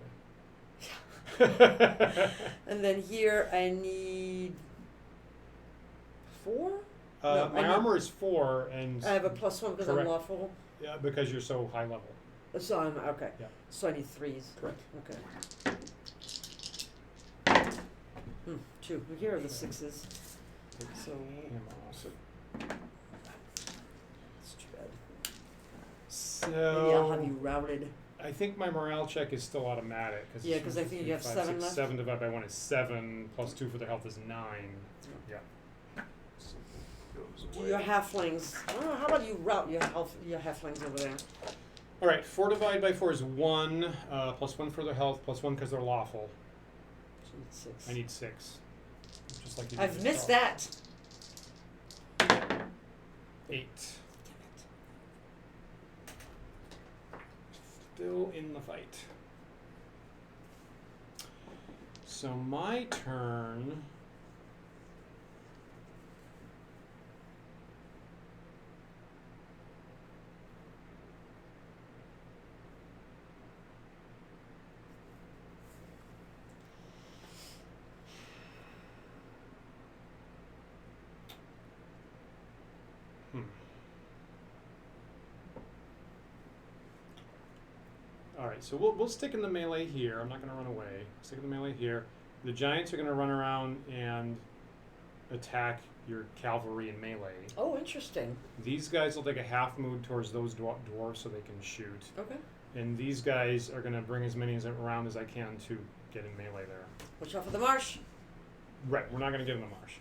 And then here I need 4? No, my armor is 4, and I have a +1 because I'm correct. lawful. Yeah, because you're so high level. So I'm okay. Yeah. So I need 3s. Correct. Okay. 2. Here are the 6s. So That's it's too bad. So Maybe I'll have you routed. I think my morale check is still automatic. Yeah, because I think you have 7 left. 7 divided by 1 is 7, plus 2 for the health is 9. Yeah. So goes Your away. halflings. Oh, how about you route your halflings over there? All right, 4 divided by 4 is 1, plus 1 for their health, plus 1 because they're lawful. So you need 6. I need 6. Just like you did I've this missed draw. that. 8. Still in the fight. So my turn. Alright, so we'll stick in the melee here. I'm not going to run away. Stick in the melee here. The giants are going to run around and attack your cavalry in melee. Oh, interesting. These guys will take a half move towards those dwarves so they can shoot. Okay. And these guys are going to bring as many around as I can to get in melee there. Watch out for the marsh. Right, we're not going to get in the marsh.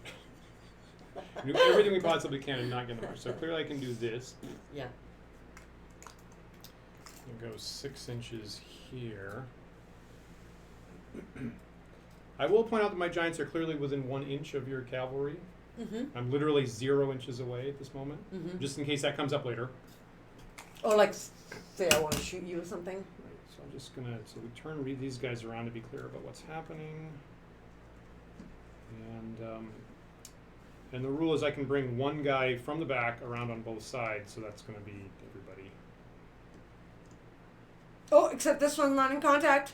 We do everything we possibly can and not get in the marsh. So clearly I can do this. Yeah. It goes 6 inches here. I will point out that my giants are clearly within 1 inch of your cavalry. Mm-hmm. I'm literally 0 inches away at this moment, Mm-hmm. just in case that comes up later. Or like, say I want to shoot you or something. Right, so I'm just gonna, so we read these guys around to be clear about what's happening. And the rule is I can bring 1 guy from the back around on both sides, so that's gonna be everybody. Oh, except this one's not in contact.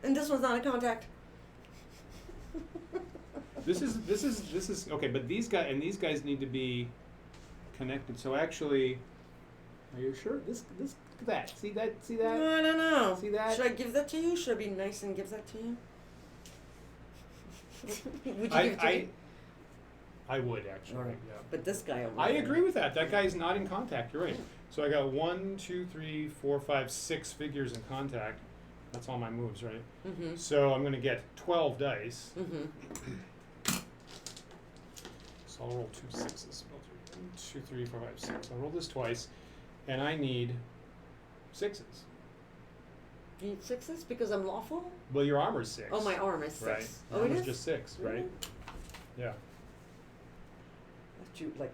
And this one's not in contact. This is okay, but these guys need to be connected. So actually, are you sure? This look at that. See that? No. See that? Should I give that to you? Should I be nice and give that to you? Would you give it to me? I would actually. All right. Yeah. But this guy over I there. agree with that. That guy's not in contact. You're right. So I got 1, 2, 3, 4, 5, 6 figures in contact. That's all my moves, right? Mm-hmm. So I'm going to get 12 dice. Mm-hmm. So I'll roll 2 6s. 1, 2, 3, 4, 5, 6. I'll roll this twice, and I need 6s. You need 6s because I'm lawful? Well, your armor's 6. Oh, my arm is 6. Right. Oh, Your it armor's is? just 6, Really? right? Yeah. That you, like,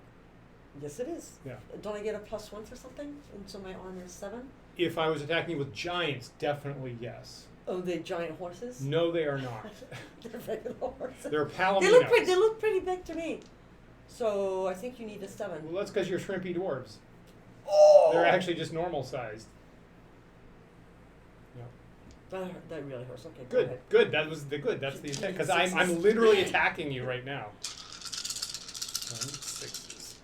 yes, it is. Yeah. Don't I get a +1 for something? And so my armor is 7? If I was attacking with giants, definitely yes. Oh, they're giant horses? No, they are not. They're regular horses. They're palominos. They look pretty big to me. So I think you need a 7. Well, that's because you're shrimpy dwarves. Oh! They're actually just normal sized. Yeah. That really hurts. Okay, go Good, ahead. good. That was the good. That's the intent. Because I'm Sixes. literally attacking you right now. 6s.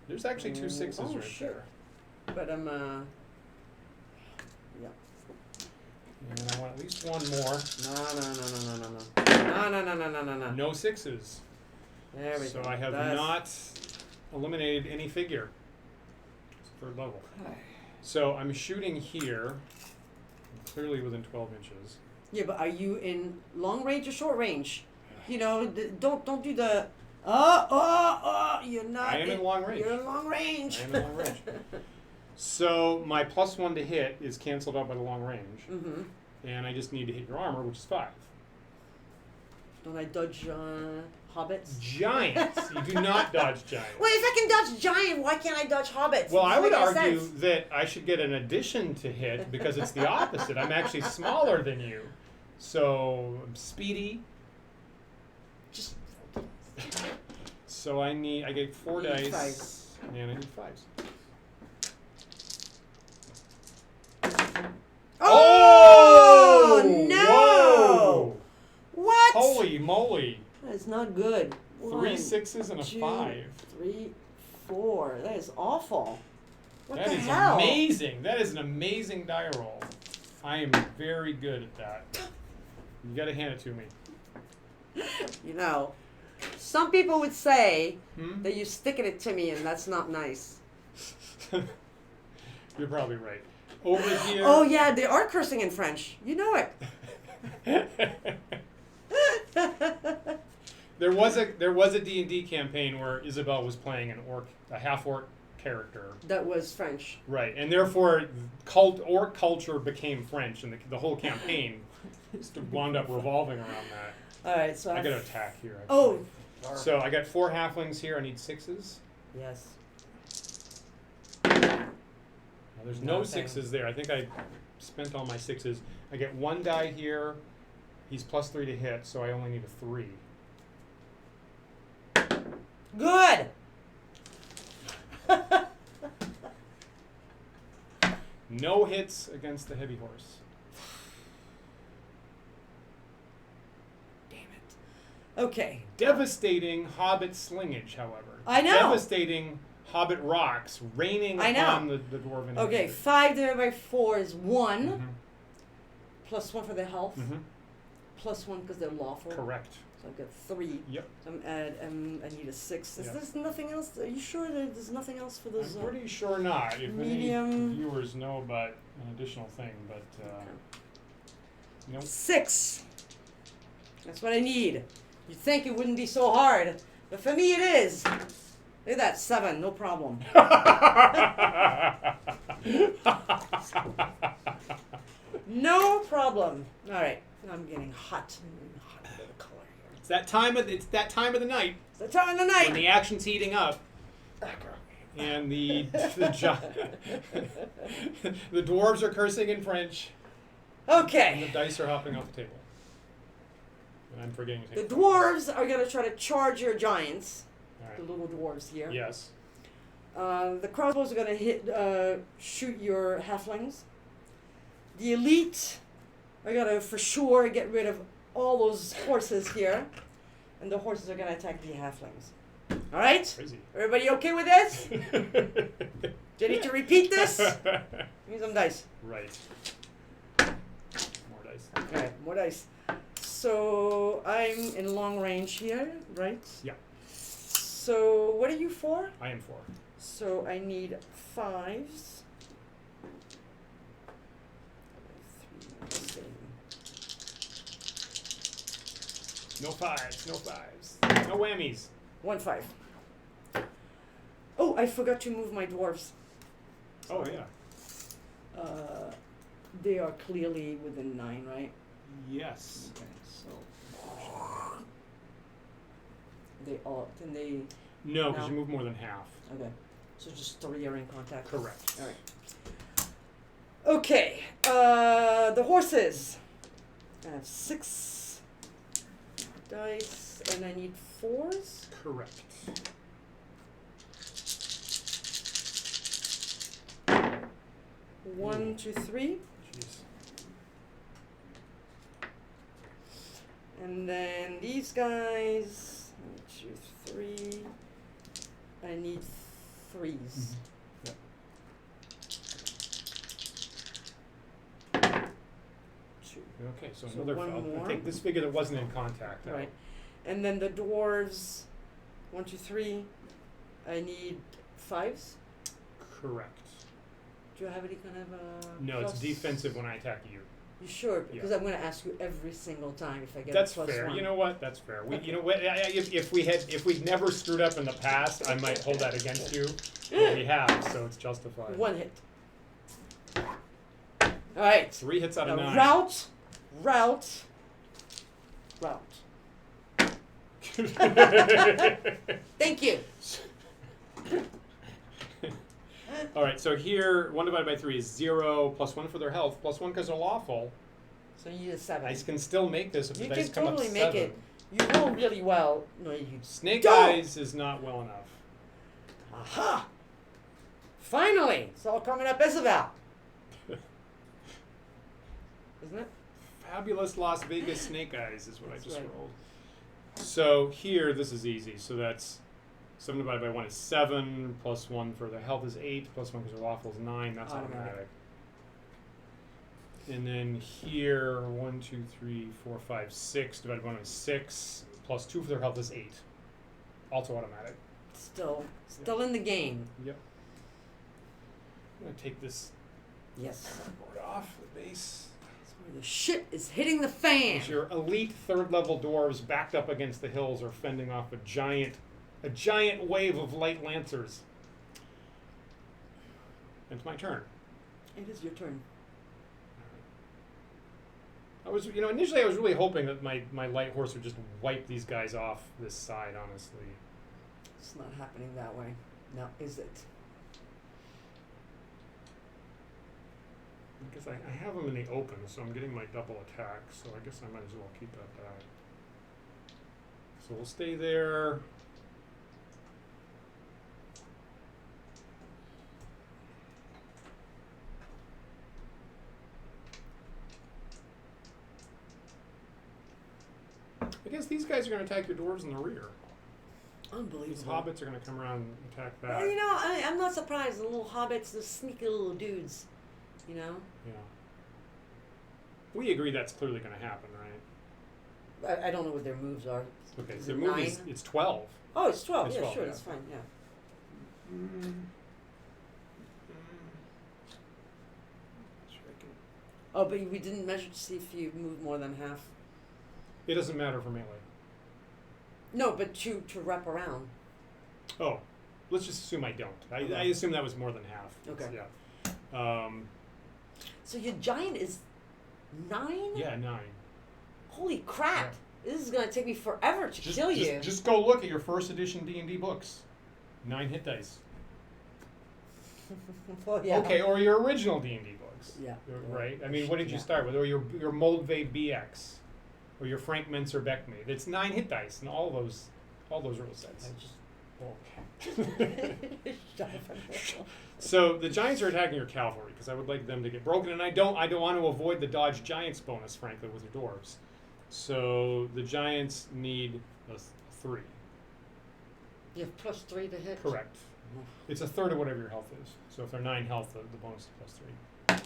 There's actually 2 6s Oh, right shit. there. But I'm, yeah. And I want at least 1 more. No. No 6s. There we So go. I have not eliminated any figure. It's 3rd level. Okay. So I'm shooting here. I'm clearly within 12 inches. Yeah, but are you in long range or short range? You know, don't do the you're not. I am in long range. You're in long range. I am in long range. So my +1 to hit is canceled out by the long range. Mm-hmm. And I just need to hit your armor, which is 5. Don't I dodge hobbits? Giants. You do not dodge giants. Wait, if I can dodge giant, why can't I dodge hobbits? Well, I Doesn't would make any argue sense. that I should get an addition to hit because it's the opposite. I'm actually smaller than you. So I'm speedy. Just. So I get 4 You need dice. 5s. And I need 5s. Oh no! Whoa! What? Holy moly! That is not good. 3 1, 6s and a 2, 5. 3, 4. That is awful. What That the is hell? amazing. That is an amazing die roll. I am very good at that. You gotta hand it to me. You know, some people would say Hmm? that you're sticking it to me, and that's not nice. You're probably right. Over here. Oh yeah, they are cursing in French. You know it. There was a D&D campaign where Isabelle was playing a half-orc character. That was French. Right, and therefore orc culture became French, and the whole campaign wound up revolving around that. All right, so I got to attack here. Oh. So I got 4 halflings here. I need 6s. Yes. Now, there's no 6s there. I think I spent all my 6s. I get 1 die here. He's +3 to hit, so I only need a 3. Good. No hits against the heavy horse. Damn it. Okay. Devastating Hobbit slingage, however. I know. Devastating Hobbit rocks raining on the dwarven. Okay, 5 divided by 4 is 1. Mm-hmm. +1 for the health. Mm-hmm. +1 because they're lawful. Correct. So I've got 3. Yep. I need a 6. Is Yep. there nothing else? Are you sure there's nothing else for those? I'm pretty sure not. If medium. any viewers know about an additional thing, but nope. 6. That's what I need. You'd think it wouldn't be so hard, but for me it is. Look at that, 7, no problem. No problem. All right, I'm getting hot. Hot with the color here. It's that time of the night. It's the time of the night. When the action's heating up. And the dwarves are cursing in French. And Okay. the dice are hopping off the table. And I'm forgetting to The take dwarves are gonna try to charge your giants. All The right. little dwarves here. Yes. The crossbows are gonna shoot your halflings. The elite are gonna for sure get rid of all those horses here, and the horses are gonna attack the halflings. All right, Crazy. everybody okay with this? Do you need to repeat this? Give me some dice. Right. More dice. Okay, more dice. So I'm in long range here, right? Yeah. So what are you for? I am 4. So I need 5s. No 5s. No 5s. No whammies. 1 5. Oh, I forgot to move my dwarves. Oh yeah. They are clearly within 9, right? Yes. Okay, so they all can they? No, because No. you move more than half. Okay, so just 3 are in contact. Correct. All right. Okay, the horses. I have 6 dice, and I need 4s. Correct. One, 2, 3. Jeez. And then these guys, 1, 2, 3. I need 3s. Mm-hmm. Yep. 2. Okay, so So another. one I'll more. take this figure that wasn't in contact. Right. And then the dwarves, 1, 2, 3. I need 5s. Correct. Do you have any kind of No, it's plus? defensive when I attack you. You sure? Because Yeah. I'm going to ask you every single time if I get That's a plus fair. 1. You know what? That's fair. We, you know what? If we'd never screwed up in the past, I might hold that against you. But we have, so it's justified. 1 hit. All right. 3 hits out of 9. Route. Thank you. All right. So here, 1 divided by 3 is 0. +1 for their health. +1 because they're lawful. So you need a 7. I can still make this if You the dice can come totally up make 7. it. You roll really well. No, you Snake don't. Eyes is not well enough. Aha! Finally, it's all coming up, Isabelle. Isn't it? Fabulous Las Vegas Snake Eyes is what That's I just right. rolled. So here, this is easy. So that's 7 divided by 1 is 7, +1 for their health is 8, +1 because their lawful is 9. That's Automatic. automatic. And then here, 1, 2, 3, 4, 5, 6 divided by 1 is 6, +2 for their health is 8. Also automatic. Still in the game. Yep. I'm going to take this Yes. Board off the base. That's where the shit is hitting the fan. As your elite 3rd level dwarves backed up against the hills are fending off a giant wave of light lancers. It's my turn. It is your turn. Initially I was really hoping that my light horse would just wipe these guys off this side, honestly. It's not happening that way. Now, is it? Because I have them in the open, so I'm getting my double attack, so I guess I might as well keep that back. So we'll stay there. I guess these guys are going to attack your dwarves in the rear. Unbelievable. These hobbits are going to come around and attack that. Well, I'm not surprised. The little hobbits, the sneaky little dudes, Yeah. We agree that's clearly going to happen, right? I don't know what their moves are. Okay, Is so it their move 9? it's 12. Oh, it's 12. It's Yeah, 12, sure, yeah. that's fine. Yeah. Oh, but we didn't measure to see if you move more than half. It doesn't matter for melee. No, but to wrap around. Oh, let's just assume I don't. Okay. I assume that was more than half. Okay. Yeah. So your giant is 9? Yeah, 9. Holy crap! This is gonna take me forever to kill you. Just go look at your 1st edition D&D books. 9 hit dice. Well, yeah. Okay, or your original D&D books. Yeah. Right? I mean, what did you Yeah. start with? Or your Moldvay BX. Or your Frank Menser BECMI. It's 9 hit dice in all those rule sets. Okay. So the giants are attacking your cavalry because I would like them to get broken, and I don't want to avoid the dodge giants bonus, frankly, with your dwarves. So the giants need a 3. You have +3 to hit. Correct. It's a third of whatever your health is. So if they're 9 health, the bonus is +3.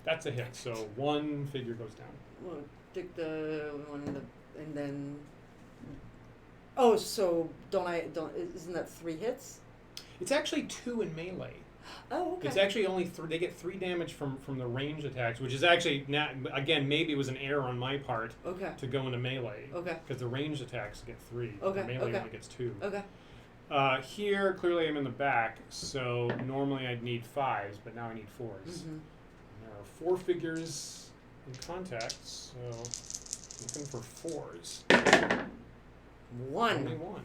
That's a hit. So 1 figure goes down. Well, take the one and then. Oh, so isn't that 3 hits? It's actually 2 in melee. Oh, okay. It's actually only they get 3 damage from the range attacks, which is actually again maybe it was an error on my part. Okay. To go into melee. Okay. Because the ranged attacks get 3. Okay. The melee only gets 2. Okay. Here clearly I'm in the back, so normally I'd need 5s, but now I need 4s. Mm-hmm. And there are 4 figures in contact, so looking for 4s. 1. Only 1.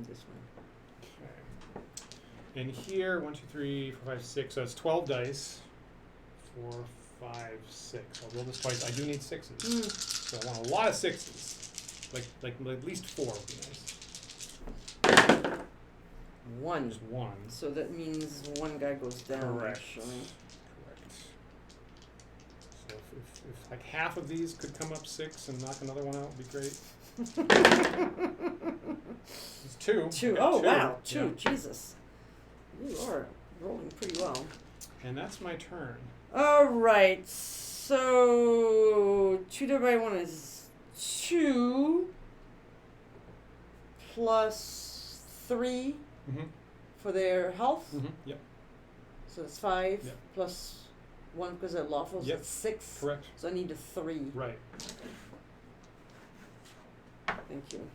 This one. Okay. And here, 1, 2, 3, 4, 5, 6. So it's 12 dice. 4, 5, 6. I'll roll this twice. I do need 6s. So I want a lot of 6s. Like at least 4 would be nice. 1. Just 1. So that means 1 guy goes down. Correct. Actually. Correct. So if like half of these could come up 6 and knock another one out, would be great. It's 2. 2. Okay, Oh, 2. wow. 2. Yeah. Jesus. You are rolling pretty well. And that's my turn. All right. So 2 divided by 1 is 2 plus 3 for their health. Yep. So it's 5 Yep. plus 1 because they're lawful. So Yep. it's 6. Correct. So I need a 3. Right. Thank you.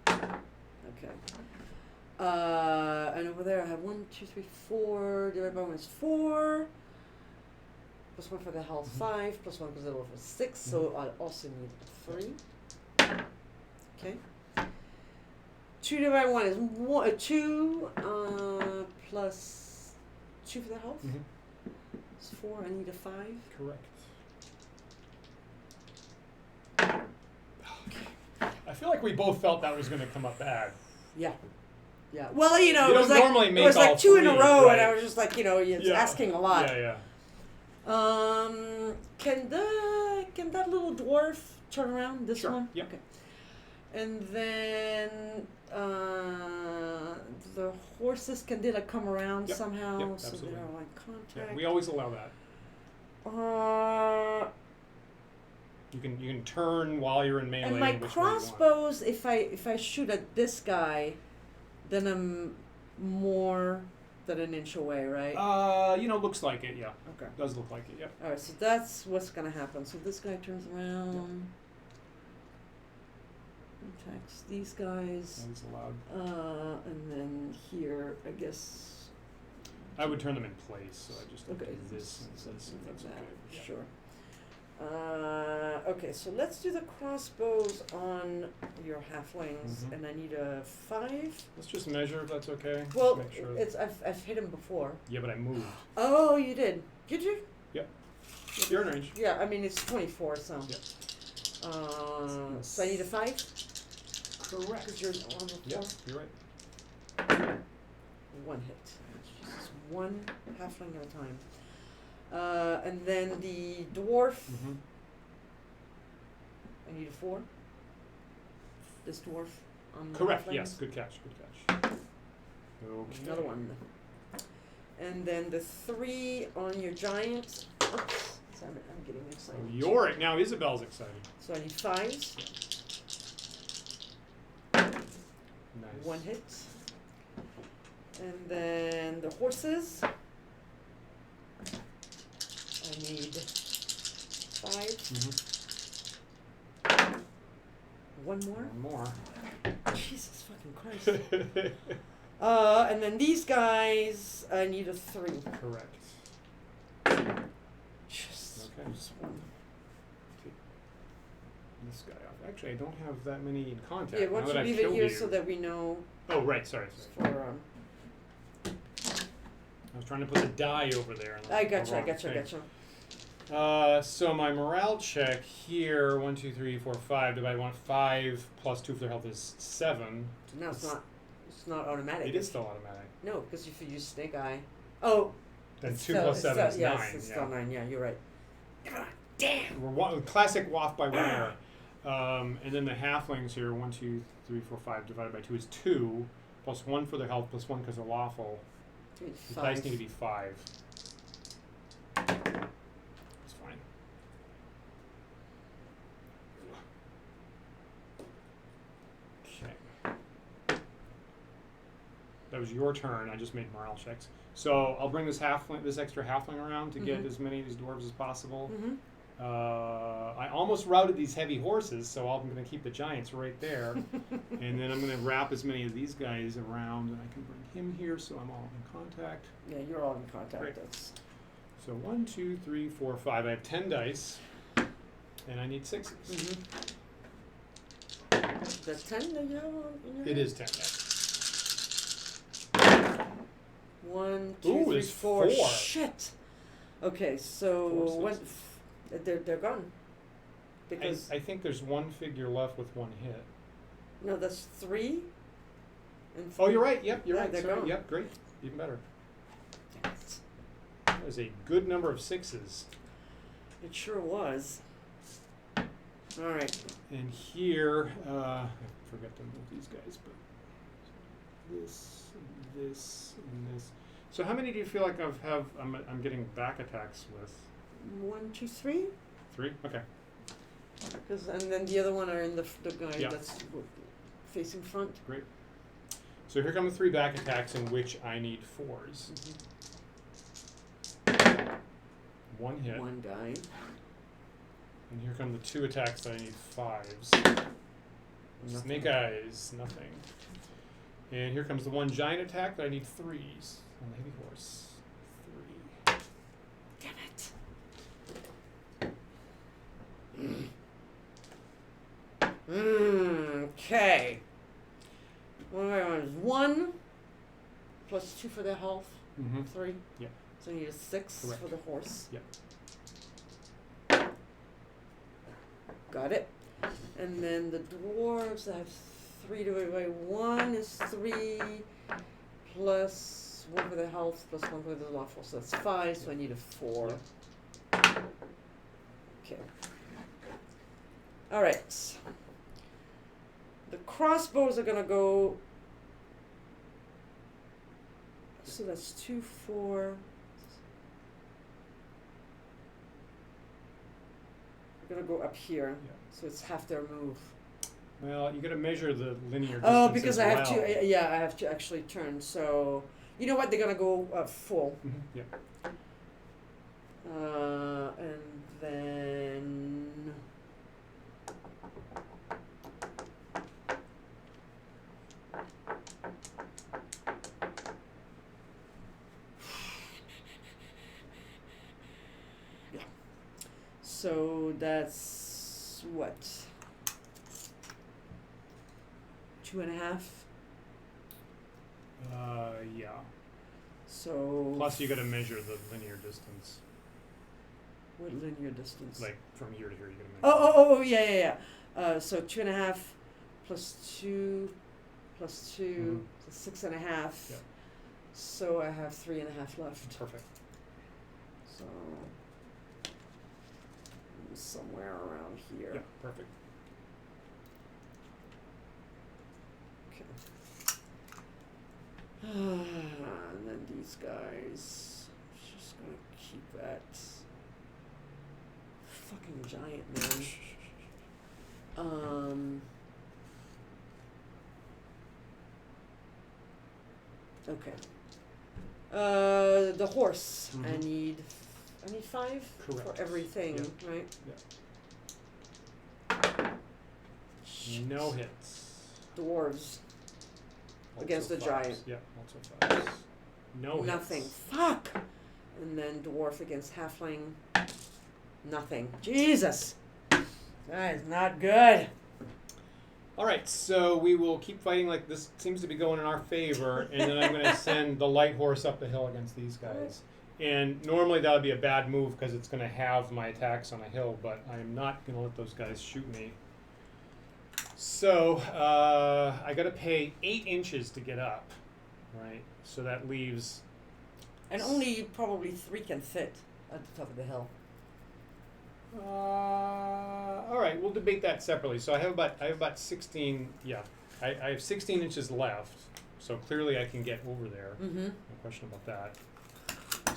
Okay. And over there I have 1, 2, 3, 4. Divided by 1 is 4. Plus 1 for the health, 5. Plus 1 because they're lawful, 6. So I also need a 3. Okay. 2 divided by 1 is 2. Plus 2 for the health. It's 4. I need a 5. Correct. I feel like we both felt that was going to come up bad. Yeah. Yeah. Well, You it don't was like normally it make was like all 2 in a 3, row, right. and I was just like, it's asking a lot. Yeah. Can that little dwarf turn around? This Sure. one. Yep. Okay. And then the horses, can they like come around Yep. somehow? Yep, So absolutely. they're like Yeah, contact. we always allow that. You can turn while you're in melee. And my which way you want. crossbows, if I shoot at this guy, then I'm more at an inch away, right? Looks like it, yeah. Okay. Does look like it, yep. Alright, so that's what's gonna happen. So this guy turns around. Attacks these guys. That's allowed. And then here, I guess. I would turn them in place, so I just do this and something if that's like that. okay. Yeah. Sure. Okay, so let's do the crossbows on your halflings, and I need a 5. Let's just measure if that's okay. Well, Make sure. I've hit him before. Yeah, but I moved. Oh, you did? Did you? Yep. You're in range. Yeah, I mean it's 24, so. Yep. So I need a 5. Correct. Because you're on the 4. Yep, you're right. 1 hit. Jesus, 1 halfling at a time. And then the dwarf. I need a 4. This dwarf on the Correct. halflings. Yes. Good catch. Good catch. Okay. Another one. And then the 3 on your giant. Oops. I'm getting excited. Now Isabelle's excited. So I need 5s. Nice. 1 hit. And then the horses. I need 5. 1 more. One more. Jesus fucking Christ. And then these guys, I need a 3. Correct. Just Okay. just 1. Take this guy off. Actually, I don't have that many in contact. Yeah, why now don't that you I've leave it killed here you. so that we know Oh, right. Sorry. for. I was trying to put the die over there. And I the gotcha. wrong thing. So my morale check here, 1, 2, 3, 4, 5. Divided 1, 5 plus 2 for their health is 7. No, it's not automatic. It is still automatic. No, because if you use Snake Eye. Oh. Then it's 2 still- plus it's 7 is still, 9. yes, it's still 9. Yeah, you're right. God damn. We're classic waft by rare. And then the halflings here, 1, 2, 3, 4, 5 divided by 2 is 2, plus 1 for their health, plus 1 because they're lawful. The dice need to be 5. It's fine. Okay. That was your turn. I just made morale checks. So I'll bring this extra halfling around to get as many of these dwarves as possible. I almost routed these heavy horses, so I'm going to keep the giants right there. And then I'm going to wrap as many of these guys around, and I can bring him here so I'm all in contact. Yeah, you're all in contact. Great. That's. So 1, 2, 3, 4, 5. I have 10 dice, and I need 6s. That's 10 that you have on in your It hand? is 10, yes. 1, 2, Ooh, 3, there's 4. 4. Shit. Okay, so Forces. they're gone. Because I think there's 1 figure left with 1 hit. no, that's 3. And Oh, you're right. Yep, you're Yeah, right. they're Sorry. gone. Yep, great. Even better. Damn it. That was a good number of 6s. It sure was. All right. And here, I forgot to move these guys, but this, and this. So how many do you feel like I'm getting back attacks with? 1, 2, 3. 3? Okay. Because and then the other one are in the guy Yeah. that's facing front. Great. So here come the 3 back attacks in which I need 4s. 1 hit. 1 guy. And here come the 2 attacks that I need 5s. Nothing. Snake eyes, nothing. And here comes the 1 giant attack that I need 3s on the heavy horse. 3. Damn it. Okay. What am I on? 1 plus 2 for the health. 3. Yeah. So you need a 6 Correct. for the horse. Yep. Got it. And then the dwarves, I have 3 divided by 1 is 3 plus 1 for the health plus 1 for the lawful. So that's 5, so I need a 4. Yep. Okay. Alright. The crossbows are gonna go. So that's 2, 4. We're gonna go up here. Yeah. So it's half their move. Well, you got to measure the linear distance. Oh, because as I have well. to. Yeah, I have to actually turn. So You know what? They're gonna go full. Mm-hmm. Yep. And then. Yeah. So that's what? 2.5. Yeah. So. Plus, you got to measure the linear distance. What linear distance? Like from here to here, you got to measure. Oh, yeah. So 2.5 plus 2 plus 2 Mhm. so 6.5. Yeah. So I have 3.5 left. Perfect. So somewhere around here. Yeah, perfect. Okay. And then these guys, just gonna keep that fucking giant, man. Okay. The horse. Mhm. I need 5 Correct. for everything, Yeah. right? No hits. Dwarves. Also Against the fives. giant. Yeah, also fives. No Nothing. hits. Fuck. And then dwarf against halfling. Nothing. Jesus. That is not good. All right, so we will keep fighting like this seems to be going in our favor, and then I'm going to send the light horse up the hill against these guys. And normally that would be a bad move because it's going to have my attacks on a hill, but I'm not going to let those guys shoot me. So I got to pay 8 inches to get up, right? So that leaves. And only probably 3 can fit at the top of the hill. All right, we'll debate that separately. So I have about 16. Yeah, I have 16 inches left. So clearly I can get over there. Mm-hmm. No question about that.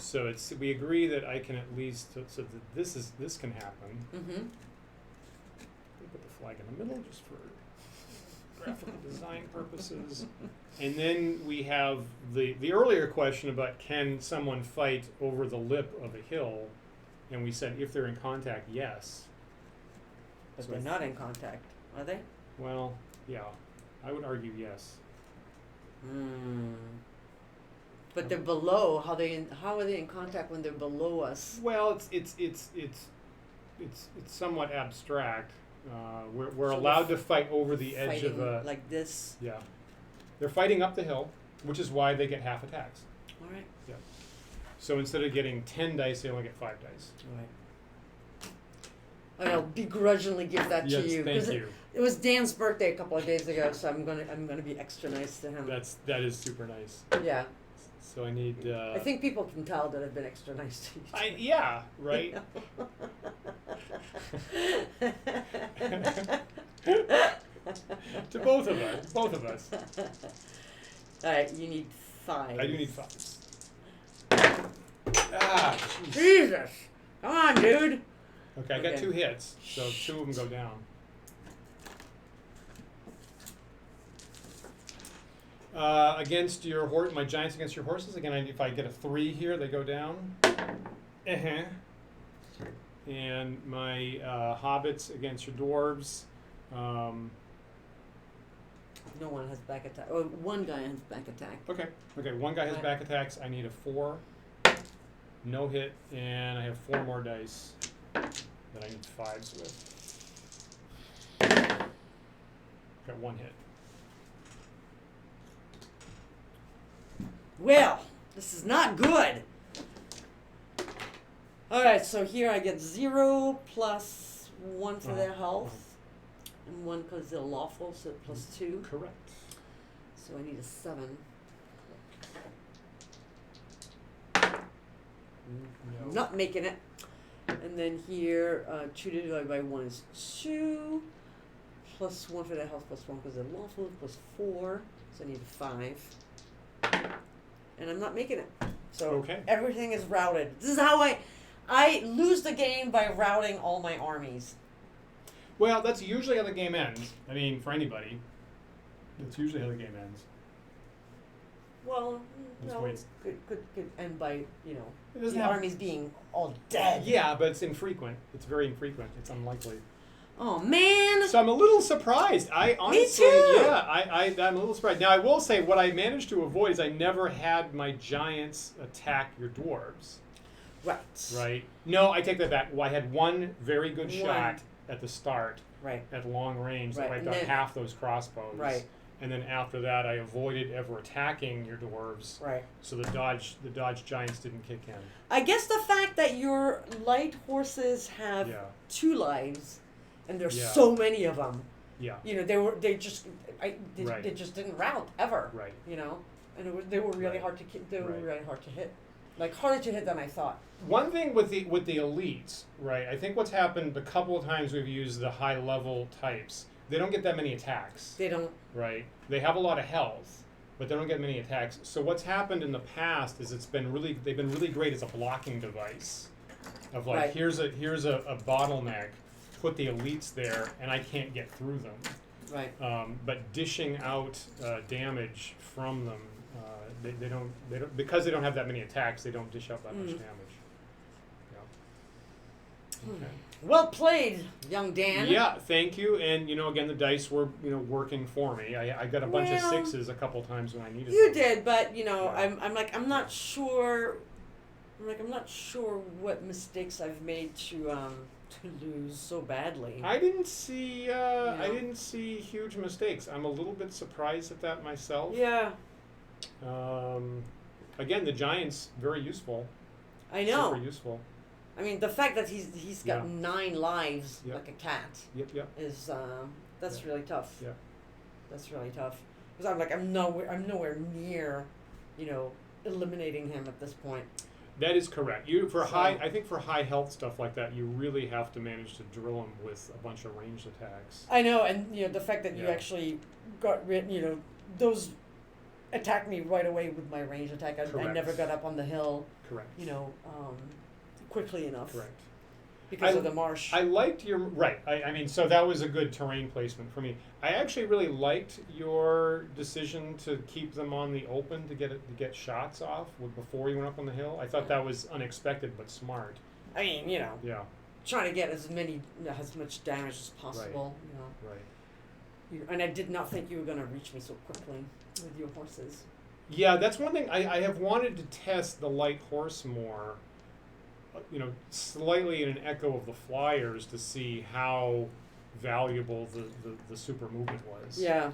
So we agree that I can at least so that this can happen. Mm-hmm. Put the flag in the middle just for graphical design purposes. And then we have the earlier question about can someone fight over the lip of a hill. And we said if they're in contact, yes. But So they're not in contact, are they? Well, yeah, I would argue yes. But they're below. How are they in contact when they're below us? Well, it's somewhat abstract. We're So allowed to fight over the edge of a. Like this. Yeah, they're fighting up the hill, which is why they get half attacks. All right. Yeah. So instead of getting 10 dice, they only get 5 dice. All right. I'll begrudgingly give that Yes, to you. thank you. It was Dan's birthday a couple of days ago, so I'm gonna be extra nice to him. That is super nice. Yeah. So I need. I think people can tell that I've been extra nice to you. Yeah, right. To both of us. All right, you need 5. I do need 5s. Ah, jeez. Jesus! Come on, dude. Okay, I got 2 hits, so 2 of them go down. Against your horse, my giants against your horses. Again, if I get a 3 here, they go down. And my hobbits against your dwarves. No one has back attack. Oh, one guy has back attack. Okay, one guy has back attacks. I need a 4. No hit, and I have 4 more dice that I need 5s with. Got 1 hit. Well, this is not good. Alright, so here I get 0 plus 1 for their health. And 1 because they're lawful, so plus 2. Correct. So I need a 7. No. Not making it. And then here, 2 divided by 1 is 2. Plus 1 for their health, plus 1 because they're lawful, plus 4. So I need a 5. And I'm not making it. So everything is routed. This is how I lose the game by routing all my armies. Well, that's usually how the game ends. I mean, for anybody, that's usually how the game ends. Well, Let's no, wait. could end by, you know, It doesn't the have- armies being all dead. Yeah, but it's infrequent. It's very infrequent. It's unlikely. Oh, man. So I'm a little surprised. I honestly, too. yeah, I'm a little surprised. Now I will say what I managed to avoid is I never had my giants attack your dwarves. Right. Right? No, I take that back. Well, I had one very good One. shot at the start Right. at long range that Right, wiped and out then- half those crossbows. Right. And then after that, I avoided ever attacking your dwarves, Right. so the dodge giants didn't kick in. I guess the fact that your light horses have Yeah. 2 lives, and there's Yeah. so many of them. Yeah. You know, they just didn't rout ever. Right. You know, and they were really Right. hard to they were Right. really hard to hit, like harder to hit than I thought. One thing with the elites, right? I think what's happened a couple of times we've used the high level types. They don't get that many attacks, They don't. right? They have a lot of health, but they don't get many attacks. So what's happened in the past is they've been really great as a blocking device. Of like Right. here's a bottleneck, put the elites there, and I can't get through them. Right. But dishing out damage from them, they don't because they don't have that many attacks. They don't dish out that much damage. Yeah. Okay. Well played, young Dan. Yeah, thank you. And again, the dice were working for me. I got a bunch of Well, 6s a couple times when I needed You them. did, but Yeah. I'm not sure. I'm not sure what mistakes I've made to lose so badly. I didn't see I know? didn't see huge mistakes. I'm a little bit surprised at that myself. Yeah, Again, the giants very useful. I know. Super useful. I mean, the fact that he's got Yeah. 9 lives Yep. like a cat Yep. is that's Yeah. really tough. Yeah. That's really tough. Because I'm nowhere near, eliminating him at this point. That is correct. I think for high health stuff like that, you really have to manage to drill them with a bunch of ranged attacks. I know, and the fact that you Yeah. actually got rid, those attacked me right away with my range attack. I Correct. never got up on the hill, Correct. quickly enough. Correct. Because of the marsh. I liked your right. I mean, so that was a good terrain placement for me. I actually really liked your decision to keep them on the open to get shots off before you went up on the hill. I thought that was unexpected but smart. I mean, Yeah. trying to get as much damage as possible. Right. And I did not think you were going to reach me so quickly with your horses. Yeah, that's one thing I have wanted to test the light horse more. Slightly in an echo of the flyers to see how valuable the super movement was. Yeah.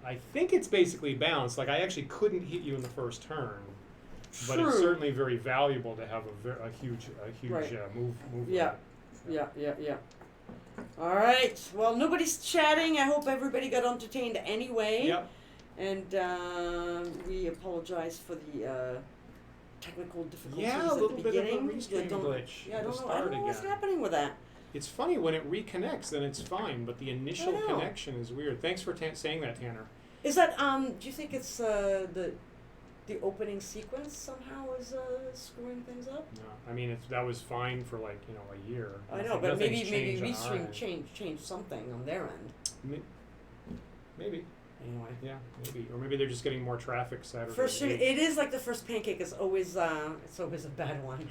I think it's basically balanced. Like I actually couldn't hit you in the first turn, but it's True. certainly very valuable to have a huge Right. move. Yeah. Yeah. All right. Well, nobody's chatting. I hope everybody got entertained anyway. Yep. And we apologize for the technical difficulties Yeah, a at little the bit of a beginning. restream glitch Yeah, I at the don't start know what's again. happening with that. It's funny when it reconnects, then it's fine, but the initial know. connection is weird. Thanks for saying that, Tanner. Is that do you think it's the opening sequence somehow is screwing things up? No, I mean that was fine for a year. I know, but Nothing's maybe changed on our Restream end. changed something on their end. Maybe. Anyway. Yeah, maybe, or maybe they're just getting more traffic Saturday. First, it is like the first pancake is always it's always a bad one.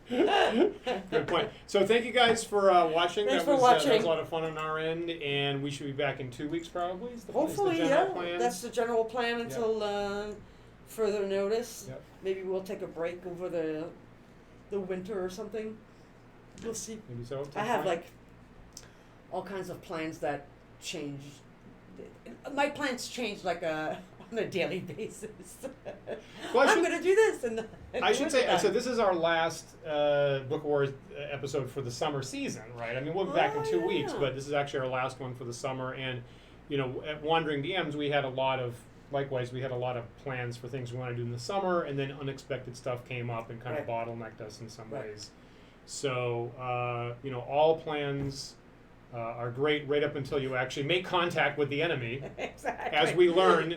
Good point. So thank you guys for watching. Thanks that for was, that watching. was a lot of fun on our end, and we should be back in 2 weeks probably. Is the Hopefully, general yeah. plan. That's the general plan until further notice. Yep. Maybe we'll take a break over the winter or something. We'll see. Maybe so. I have like all kinds of plans that change. My plans change like on a daily basis. Well, I'm going to do this, and I should say, so this is our last Book of War episode for the summer season, right? I mean, we'll be back in 2 weeks, yeah. but this is actually our last one for the summer. And, at Wandering DMs, we had a lot of plans for things we want to do in the summer, and then unexpected stuff came up and kind of bottlenecked us in some ways. So, all plans are great right up until you actually make contact with the enemy, exactly. as we learn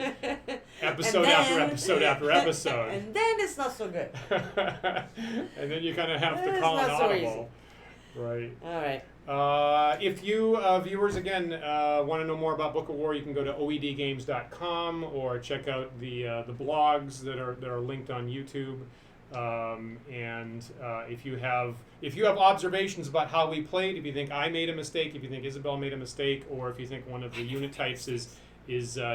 episode after episode after episode. And then it's not so good. And then you kind of have to It's call an not so audible. Right. All right. If you viewers again want to know more about Book of War, you can go to oedgames.com or check out the blogs that are linked on YouTube. And if you have observations about how we played, if you think I made a mistake, if you think Isabelle made a mistake, or if you think one of the unit types is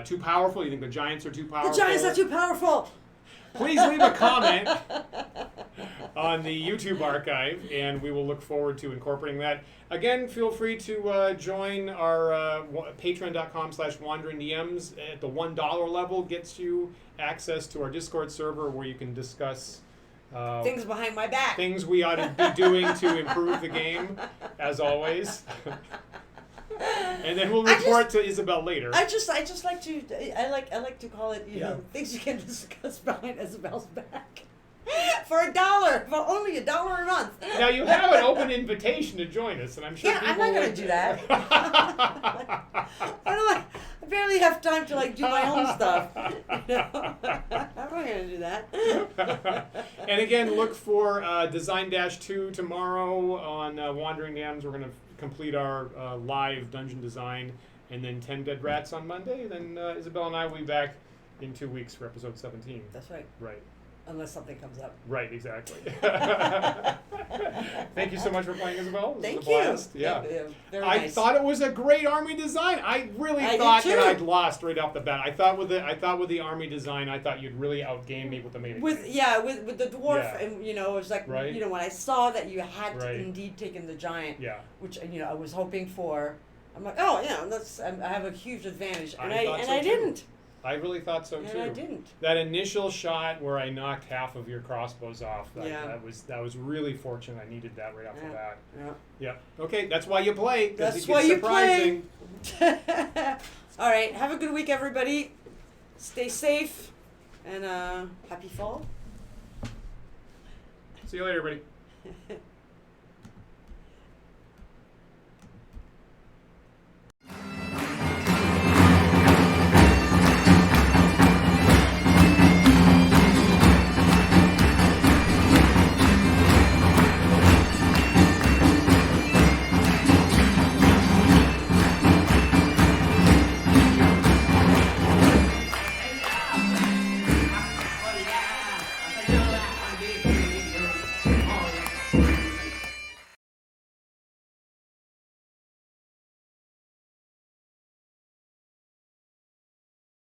too powerful, you think the giants are too powerful. The giants are too powerful. Please leave a comment on the YouTube archive, and we will look forward to incorporating that. Again, feel free to join our patreon.com/wanderingdms. At the $1 level gets you access to our Discord server where you can discuss things behind my back. Things we ought to be doing to improve the game, as always. And then we'll report to Isabelle later. I like to call it, you know, things you can discuss behind Isabelle's back. For $1, for only $1 a month. Now you have an open invitation to join us, and I'm sure. Yeah, I'm not going to do that. I barely have time to do my own stuff. You know? I'm not going to do that. And again, look for Design-2 tomorrow on Wandering Dams. We're going to complete our live dungeon design, and then 10 Dead Rats on Monday. Then Isabelle and I will be back in 2 weeks for episode 17. That's right. Right. Unless something comes up. Right, exactly. Thank you so much for playing, Isabelle. Thank you. Yeah, very I nice. thought it was a great army design. I really thought that I'd lost right off the bat. I thought with the army design, I thought you'd really outgame me with the main. With the dwarf, and it was like right? when I saw that you had indeed taken the giant, which I was hoping for. I'm like, oh yeah, I have a huge advantage, and I didn't. I really thought so too. And I didn't. That initial shot where I knocked half of your crossbows off, that was really fortunate. I needed that right off the bat. Yeah. Okay, that's why you play. That's why you play. All right, have a good week, everybody. Stay safe, and happy fall. See you later, everybody.